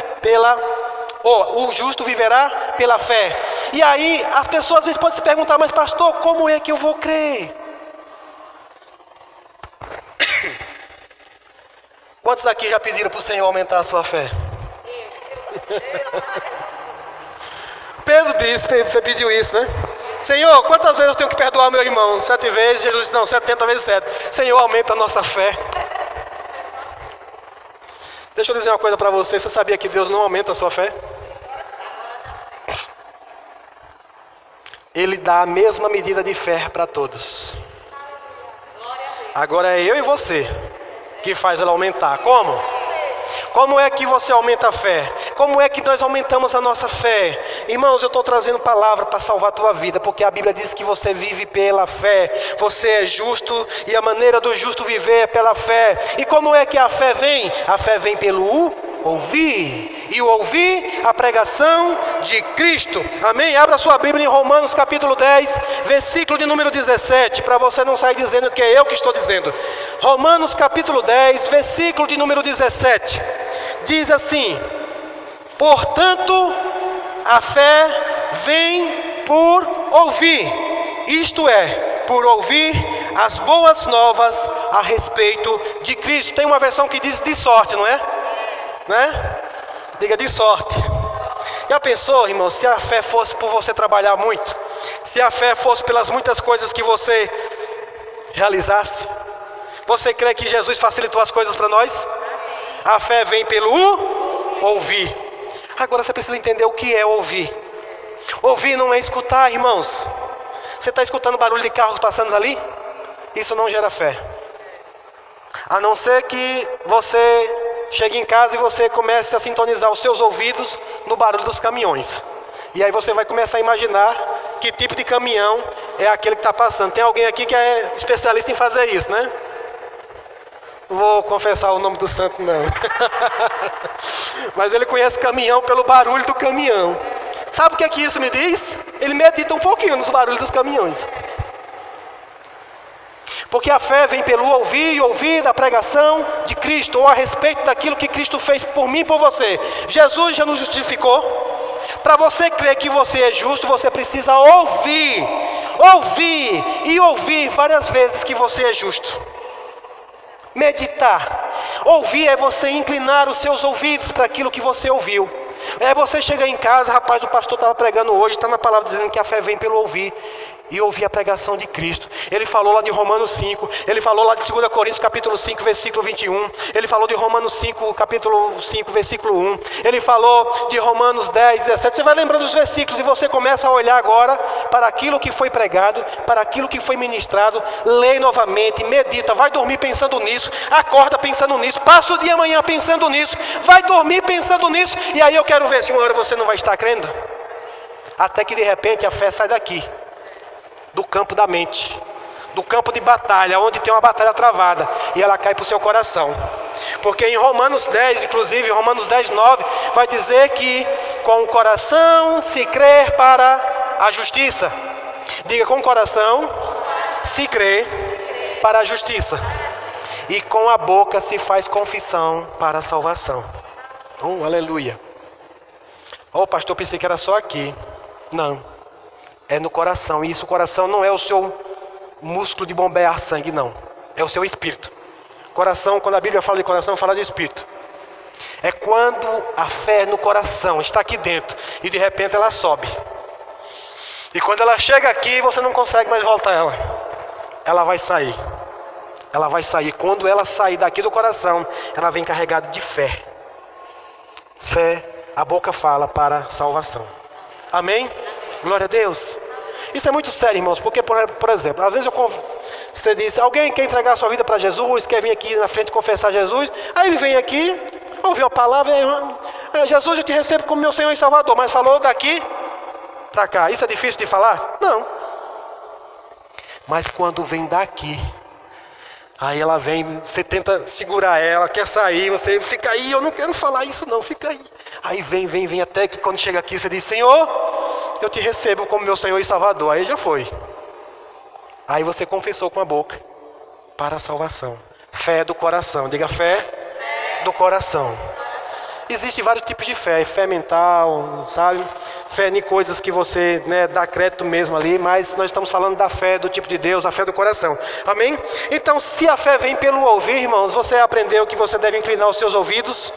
o justo viverá pela fé. E aí as pessoas às vezes podem se perguntar: mas pastor, como é que eu vou crer? Quantos aqui já pediram para o Senhor aumentar a sua fé? Pedro pediu isso, né? Senhor, quantas vezes eu tenho que perdoar meu irmão? 7 vezes? Jesus disse, não, 70 vezes 7. Senhor, aumenta a nossa fé. Deixa eu dizer uma coisa para você. Você sabia que Deus não aumenta a sua fé? Ele dá a mesma medida de fé para todos. Agora é eu e você que faz ela aumentar. Como? Como é que você aumenta a fé? Como é que nós aumentamos a nossa fé? Irmãos, eu estou trazendo palavra para salvar a tua vida, porque a Bíblia diz que você vive pela fé. Você é justo e a maneira do justo viver é pela fé. E como é que a fé vem? A fé vem pelo ouvir. E o ouvir a pregação de Cristo. Amém? Abra sua Bíblia em Romanos capítulo 10, versículo de número 17, para você não sair dizendo que é eu que estou dizendo. Romanos capítulo 10, versículo de número 17. Diz assim: portanto, a fé vem por ouvir, isto é, por ouvir as boas novas a respeito de Cristo. Tem uma versão que diz de sorte, não é? Né? Diga de sorte. Já pensou, irmão, se a fé fosse por você trabalhar muito? Se a fé fosse pelas muitas coisas que você realizasse? Você crê que Jesus facilitou as coisas para nós? A fé vem pelo ouvir. Agora você precisa entender o que é ouvir. Ouvir não é escutar, irmãos. Você está escutando barulho de carros passando ali? Isso não gera fé. A não ser que você chegue em casa e você comece a sintonizar os seus ouvidos no barulho dos caminhões. E aí você vai começar a imaginar que tipo de caminhão é aquele que está passando. Tem alguém aqui que é especialista em fazer isso, né? Não vou confessar o nome do santo, não. Mas ele conhece caminhão pelo barulho do caminhão. Sabe o que é que isso me diz? Ele medita um pouquinho nos barulhos dos caminhões. Porque a fé vem pelo ouvir e ouvir da pregação de Cristo, ou a respeito daquilo que Cristo fez por mim e por você. Jesus já nos justificou. Para você crer que você é justo, você precisa ouvir e ouvir várias vezes que você é justo. Meditar. Ouvir é você inclinar os seus ouvidos para aquilo que você ouviu. É você chegar em casa, rapaz, o pastor estava pregando hoje, está na palavra dizendo que a fé vem pelo ouvir. E ouvir a pregação de Cristo. Ele falou lá de Romanos 5. Ele falou lá de 2 Coríntios capítulo 5, versículo 21. Ele falou de Romanos 5, capítulo 5, versículo 1. Ele falou de Romanos 10, 17. Você vai lembrando dos versículos e você começa a olhar agora para aquilo que foi pregado, para aquilo que foi ministrado. Lê novamente, medita, vai dormir pensando nisso, acorda pensando nisso, passa o dia amanhã pensando nisso, vai dormir pensando nisso. E aí eu quero ver se uma hora você não vai estar crendo. Até que de repente a fé sai daqui, do campo da mente, do campo de batalha, onde tem uma batalha travada, e ela cai para o seu coração. Porque em Romanos 10, inclusive, Romanos 10, 9, vai dizer que com o coração se crê para a justiça. Diga, com o coração se crê para a justiça, e com a boca se faz confissão para a salvação. Oh, aleluia. Oh, pastor, pensei que era só aqui. Não. É no coração, e isso, o coração não é o seu músculo de bombear sangue, não. É o seu espírito. Coração, quando a Bíblia fala de coração, fala de espírito. É quando a fé no coração está aqui dentro, e de repente ela sobe. E quando ela chega aqui, você não consegue mais voltar ela. Ela vai sair. Ela vai sair. Quando ela sair daqui do coração, ela vem carregada de fé. Fé, a boca fala para salvação. Amém? Glória a Deus. Isso é muito sério, irmãos, porque, por exemplo, às vezes você diz, alguém quer entregar a sua vida para Jesus, quer vir aqui na frente confessar Jesus, aí ele vem aqui, ouviu a palavra, Jesus, eu te recebo como meu Senhor e Salvador, mas falou daqui para cá. Isso é difícil de falar? Não. Mas quando vem daqui, aí ela vem, você tenta segurar ela, quer sair, você fica aí, eu não quero falar isso não, fica aí. Aí vem, até que quando chega aqui você diz, Senhor, eu te recebo como meu Senhor e Salvador. Aí já foi. Aí você confessou com a boca para a salvação. Fé do coração. Diga, fé do coração. Existem vários tipos de fé. Fé mental, sabe? Fé em coisas que você, dá crédito mesmo ali. Mas nós estamos falando da fé do tipo de Deus, a fé do coração. Amém? Então, se a fé vem pelo ouvir, irmãos, você aprendeu que você deve inclinar os seus ouvidos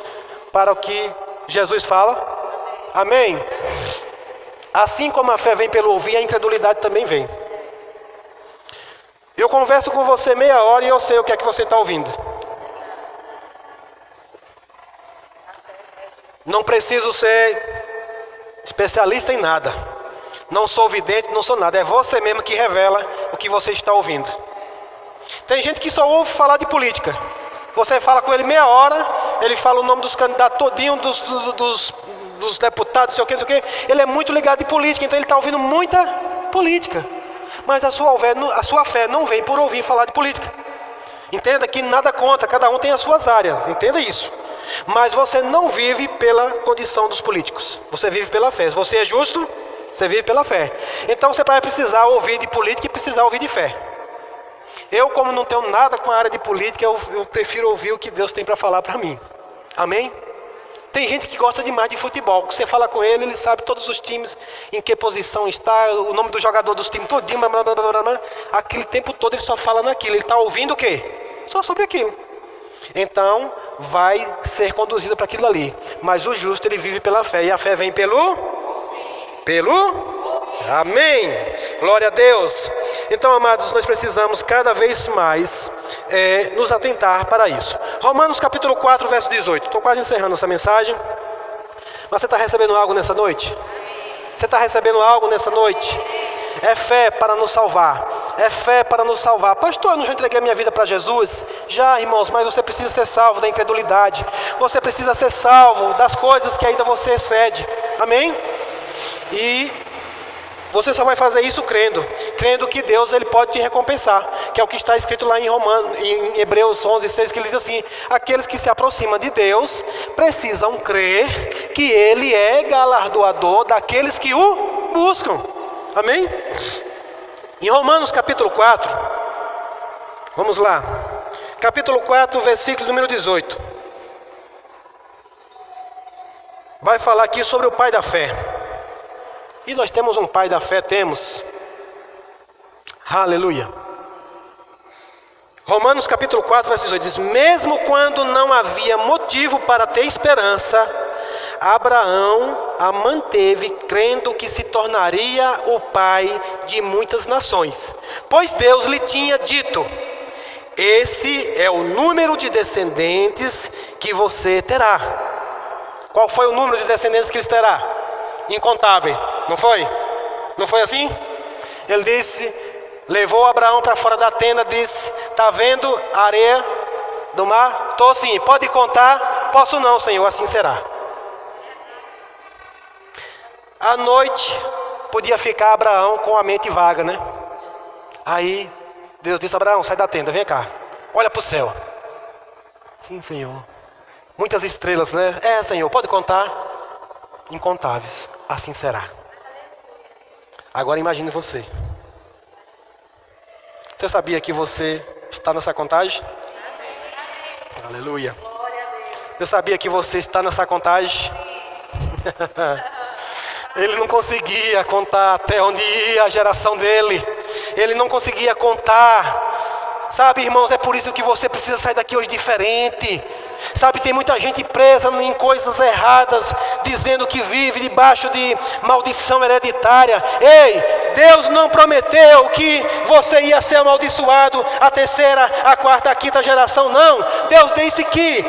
para o que Jesus fala. Amém? Assim como a fé vem pelo ouvir, a incredulidade também vem. Eu converso com você meia hora e eu sei o que é que você está ouvindo. Não preciso ser especialista em nada. Não sou vidente, não sou nada. É você mesmo que revela o que você está ouvindo. Tem gente que só ouve falar de política. Você fala com ele meia hora, ele fala o nome dos candidatos todinho, dos deputados, não sei o que. Ele é muito ligado em política, então ele está ouvindo muita política. Mas a sua fé não vem por ouvir falar de política. Entenda que nada conta, cada um tem as suas áreas, entenda isso. Mas você não vive pela condição dos políticos, você vive pela fé. Se você é justo, você vive pela fé. Então você vai precisar ouvir de política e precisar ouvir de fé. Eu, como não tenho nada com a área de política, eu prefiro ouvir o que Deus tem para falar para mim. Amém? Tem gente que gosta demais de futebol. Você fala com ele, ele sabe todos os times, em que posição está, o nome do jogador dos times todinho, aquele tempo todo ele só fala naquilo. Ele está ouvindo o quê? Só sobre aquilo. Então, vai ser conduzido para aquilo ali. Mas o justo, ele vive pela fé. E a fé vem pelo? Amém. Glória a Deus. Então, amados, nós precisamos cada vez mais nos atentar para isso. Romanos capítulo 4, verso 18. Estou quase encerrando essa mensagem. Mas você está recebendo algo nessa noite? Você está recebendo algo nessa noite? É fé para nos salvar. É fé para nos salvar. Pastor, eu não já entreguei a minha vida para Jesus? Já, irmãos, mas você precisa ser salvo da incredulidade. Você precisa ser salvo das coisas que ainda você excede. Amém? E você só vai fazer isso crendo que Deus ele pode te recompensar, que é o que está escrito lá em Hebreus 11:6, que ele diz assim: aqueles que se aproximam de Deus precisam crer que Ele é galardoador daqueles que o buscam. Amém? Em Romanos capítulo 4, vamos lá, capítulo 4, versículo número 18, vai falar aqui sobre o pai da fé. E nós temos um pai da fé, temos. Aleluia. Romanos capítulo 4, verso 18 diz: mesmo quando não havia motivo para ter esperança, Abraão a manteve, crendo que se tornaria o pai de muitas nações. Pois Deus lhe tinha dito: esse é o número de descendentes que você terá. Qual foi o número de descendentes que ele terá? Incontável, não foi? Não foi assim? Ele disse, levou Abraão para fora da tenda, disse: está vendo a areia do mar? Estou sim, pode contar? Posso não, Senhor, assim será. À noite, podia ficar Abraão com a mente vaga, né? Aí, Deus disse: Abraão, sai da tenda, vem cá, olha para o céu. Sim, Senhor. Muitas estrelas, né? É, Senhor, pode contar? Incontáveis, assim será. Agora imagine você. Você sabia que você está nessa contagem? Aleluia. Você sabia que você está nessa contagem? Ele não conseguia contar até onde ia a geração dele. Ele não conseguia contar. Sabe, irmãos, é por isso que você precisa sair daqui hoje diferente. Sabe, tem muita gente presa em coisas erradas, dizendo que vive debaixo de maldição hereditária. Ei, Deus não prometeu que você ia ser amaldiçoado a terceira, a quarta, a quinta geração, não. Deus disse que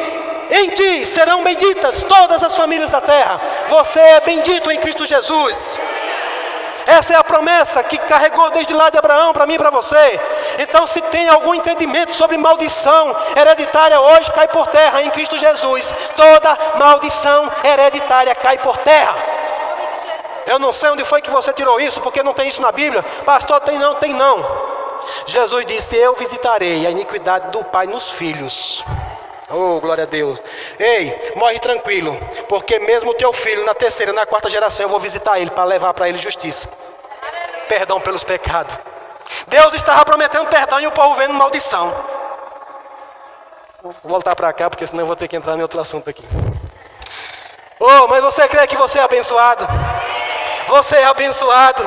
em ti serão benditas todas as famílias da terra. Você é bendito em Cristo Jesus. Essa é a promessa que carregou desde lá de Abraão para mim e para você. Então, se tem algum entendimento sobre maldição hereditária hoje, cai por terra em Cristo Jesus. Toda maldição hereditária cai por terra. Eu não sei onde foi que você tirou isso, porque não tem isso na Bíblia. Pastor, tem não. Jesus disse: eu visitarei a iniquidade do pai nos filhos. Oh, glória a Deus. Ei, morre tranquilo, porque mesmo o teu filho na terceira, na quarta geração, eu vou visitar ele para levar para ele justiça, perdão pelos pecados. Deus estava prometendo perdão e o povo vendo maldição. Vou voltar para cá, porque senão eu vou ter que entrar em outro assunto aqui. Oh, mas você crê que você é abençoado? Você é abençoado.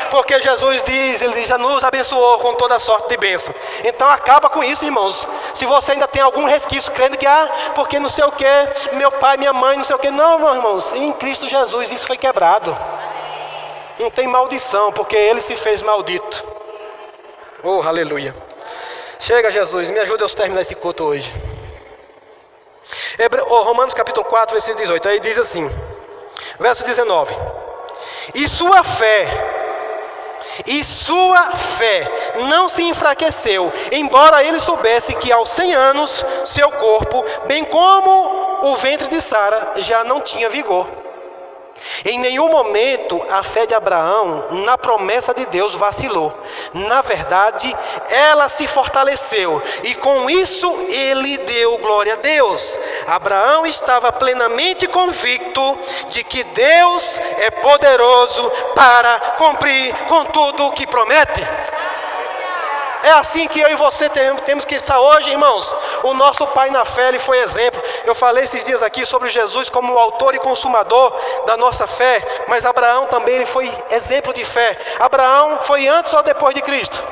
Porque Jesus diz, ele já nos abençoou com toda sorte de bênção. Então acaba com isso, irmãos. Se você ainda tem algum resquício crendo que, porque não sei o que, meu pai, minha mãe, não sei o que. Não, meus irmãos, em Cristo Jesus isso foi quebrado. Não tem maldição, porque ele se fez maldito. Oh, aleluia. Chega, Jesus, me ajuda a terminar esse culto hoje. Romanos capítulo 4, versículo 18. Aí diz assim, verso 19. E sua fé não se enfraqueceu, embora ele soubesse que aos 100 anos seu corpo, bem como o ventre de Sara, já não tinha vigor. Em nenhum momento a fé de Abraão na promessa de Deus vacilou. Na verdade, ela se fortaleceu e com isso ele deu glória a Deus. Abraão estava plenamente convicto de que Deus é poderoso para cumprir com tudo o que promete. É assim que eu e você temos que estar hoje, irmãos. O nosso pai na fé, ele foi exemplo. Eu falei esses dias aqui sobre Jesus como o autor e consumador da nossa fé. Mas Abraão também, ele foi exemplo de fé. Abraão foi antes ou depois de Cristo?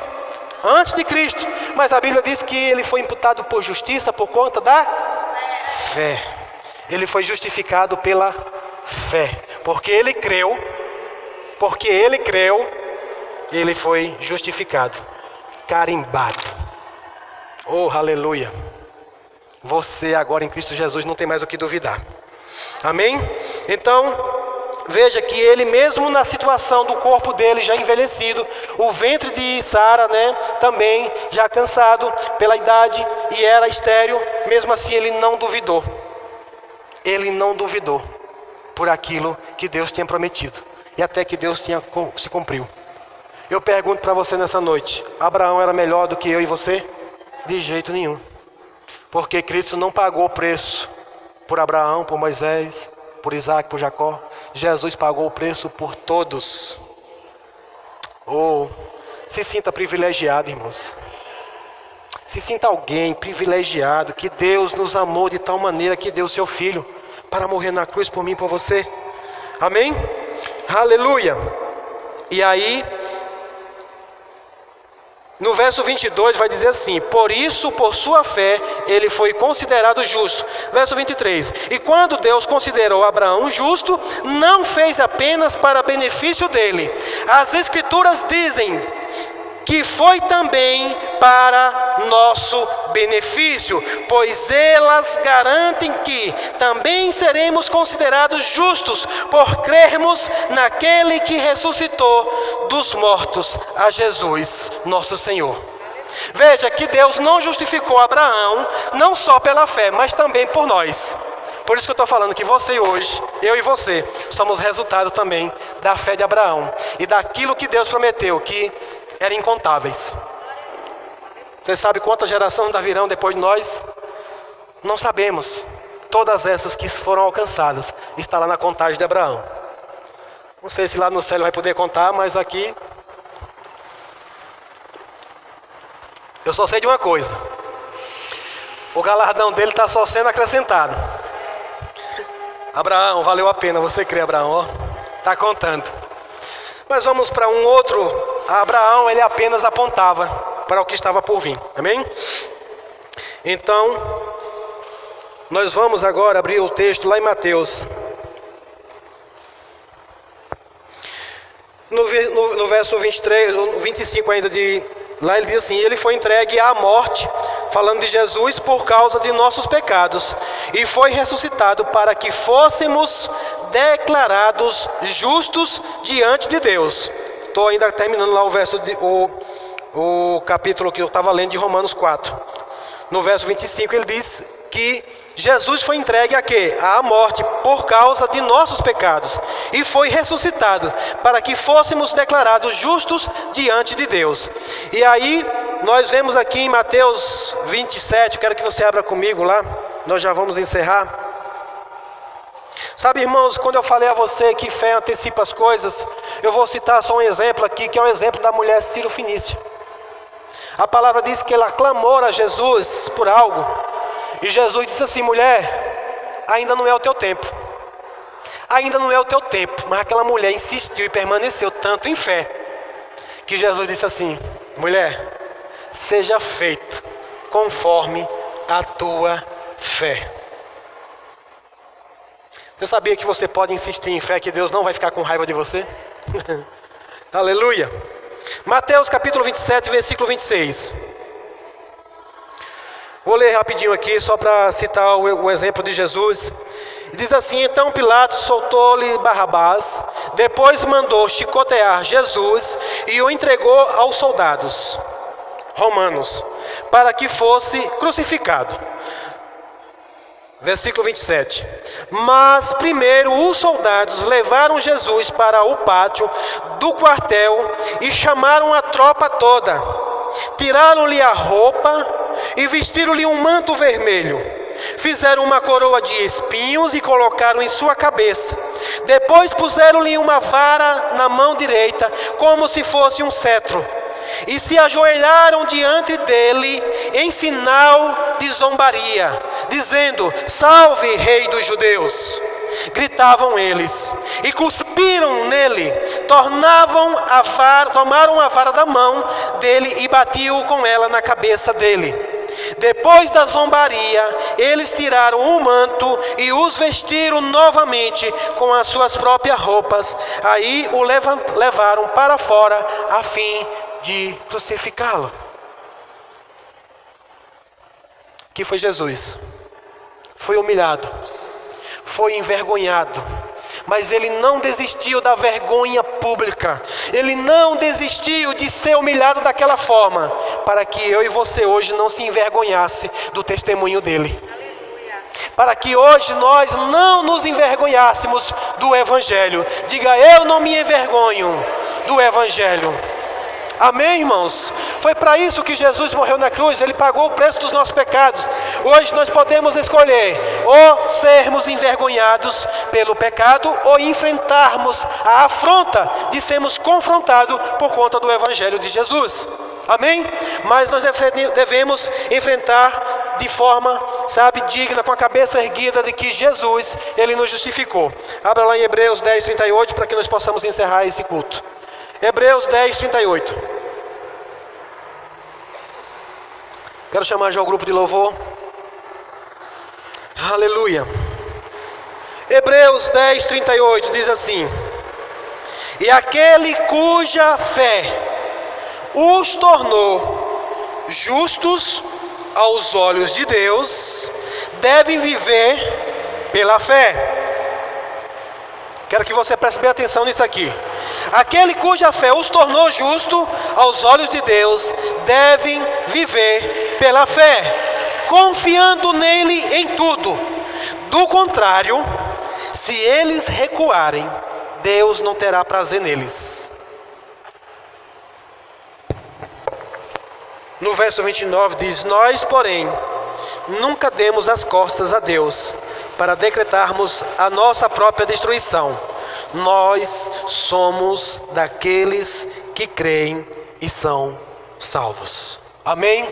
Antes de Cristo. Mas a Bíblia diz que ele foi imputado por justiça por conta da fé. Ele foi justificado pela fé. Porque ele creu, ele foi justificado. Carimbado. Oh, aleluia. Você agora em Cristo Jesus não tem mais o que duvidar. Amém? Então, veja que ele mesmo na situação do corpo dele já envelhecido, o ventre de Sara, também já cansado pela idade e era estéril, mesmo assim ele não duvidou. Ele não duvidou por aquilo que Deus tinha prometido e até que Deus se cumpriu. Eu pergunto para você nessa noite, Abraão era melhor do que eu e você? De jeito nenhum. Porque Cristo não pagou o preço por Abraão, por Moisés, por Isaac, por Jacó. Jesus pagou o preço por todos. Oh, se sinta privilegiado, irmãos. Se sinta alguém privilegiado, que Deus nos amou de tal maneira que deu seu Filho para morrer na cruz por mim e por você. Amém? Aleluia. E aí, no verso 22 vai dizer assim: por isso, por sua fé, ele foi considerado justo. Verso 23. E quando Deus considerou Abraão justo, não fez apenas para benefício dele. As Escrituras dizem que foi também para nosso benefício, pois elas garantem que também seremos considerados justos por crermos naquele que ressuscitou dos mortos, a Jesus, nosso Senhor. Veja que Deus não justificou Abraão, não só pela fé, mas também por nós. Por isso que eu estou falando que você hoje, eu e você, somos resultado também da fé de Abraão e daquilo que Deus prometeu, que eram incontáveis. Você sabe quantas gerações ainda virão depois de nós? Não sabemos. Todas essas que foram alcançadas estão lá na contagem de Abraão. Não sei se lá no céu ele vai poder contar, mas aqui eu só sei de uma coisa: o galardão dele está só sendo acrescentado. Abraão, valeu a pena, você crê, Abraão? Está contando. Mas vamos para um outro. Abraão, ele apenas apontava para o que estava por vir. Amém? Então, nós vamos agora abrir o texto lá em Mateus. No verso 23, 25 ainda lá ele diz assim: ele foi entregue à morte, falando de Jesus, por causa de nossos pecados, e foi ressuscitado para que fôssemos declarados justos diante de Deus. Estou ainda terminando lá o capítulo que eu estava lendo de Romanos 4. No verso 25 ele diz que Jesus foi entregue a quê? À morte por causa de nossos pecados e foi ressuscitado para que fôssemos declarados justos diante de Deus. E aí nós vemos aqui em Mateus 27, quero que você abra comigo lá, nós já vamos encerrar. Sabe, irmãos, quando eu falei a você que fé antecipa as coisas, eu vou citar só um exemplo aqui, que é o exemplo da mulher Ciro-Fenícia. A palavra diz que ela clamou a Jesus por algo, e Jesus disse assim: mulher, ainda não é o teu tempo. Ainda não é o teu tempo, mas aquela mulher insistiu e permaneceu tanto em fé, que Jesus disse assim: mulher, seja feito conforme a tua fé. Você sabia que você pode insistir em fé, que Deus não vai ficar com raiva de você? Aleluia. Mateus capítulo 27, versículo 26. Vou ler rapidinho aqui, só para citar o exemplo de Jesus. Diz assim: então Pilatos soltou-lhe Barrabás, depois mandou chicotear Jesus e o entregou aos soldados romanos, para que fosse crucificado. Versículo 27. Mas primeiro os soldados levaram Jesus para o pátio do quartel e chamaram a tropa toda. Tiraram-lhe a roupa e vestiram-lhe um manto vermelho. Fizeram uma coroa de espinhos e colocaram em sua cabeça. Depois puseram-lhe uma vara na mão direita, como se fosse um cetro. E se ajoelharam diante dele em sinal de zombaria, dizendo: salve, rei dos judeus! Gritavam eles, e cuspiram nele, tomaram a vara da mão dele e batiam com ela na cabeça dele. Depois da zombaria, eles tiraram o manto e os vestiram novamente com as suas próprias roupas. Aí o levaram para fora a fim de crucificá-lo. Que foi Jesus? Foi humilhado, foi envergonhado, mas ele não desistiu da vergonha pública. Ele não desistiu de ser humilhado daquela forma, para que eu e você hoje não se envergonhasse do testemunho dele. Para que hoje nós não nos envergonhássemos do Evangelho. Diga: eu não me envergonho do Evangelho. Amém, irmãos? Foi para isso que Jesus morreu na cruz. Ele pagou o preço dos nossos pecados. Hoje nós podemos escolher ou sermos envergonhados pelo pecado, ou enfrentarmos a afronta de sermos confrontados por conta do Evangelho de Jesus. Amém? Mas nós devemos enfrentar de forma, digna, com a cabeça erguida de que Jesus, Ele nos justificou. Abra lá em Hebreus 10, 38, para que nós possamos encerrar esse culto. Hebreus 10, 38. Quero chamar já o grupo de louvor. Aleluia. Hebreus 10, 38 diz assim: e aquele cuja fé os tornou justos aos olhos de Deus, devem viver pela fé. Quero que você preste bem atenção nisso aqui. Aquele cuja fé os tornou justo aos olhos de Deus, devem viver pela fé, confiando nele em tudo. Do contrário, se eles recuarem, Deus não terá prazer neles. No verso 29 diz: nós, porém, nunca demos as costas a Deus para decretarmos a nossa própria destruição. Nós somos daqueles que creem e são salvos. Amém?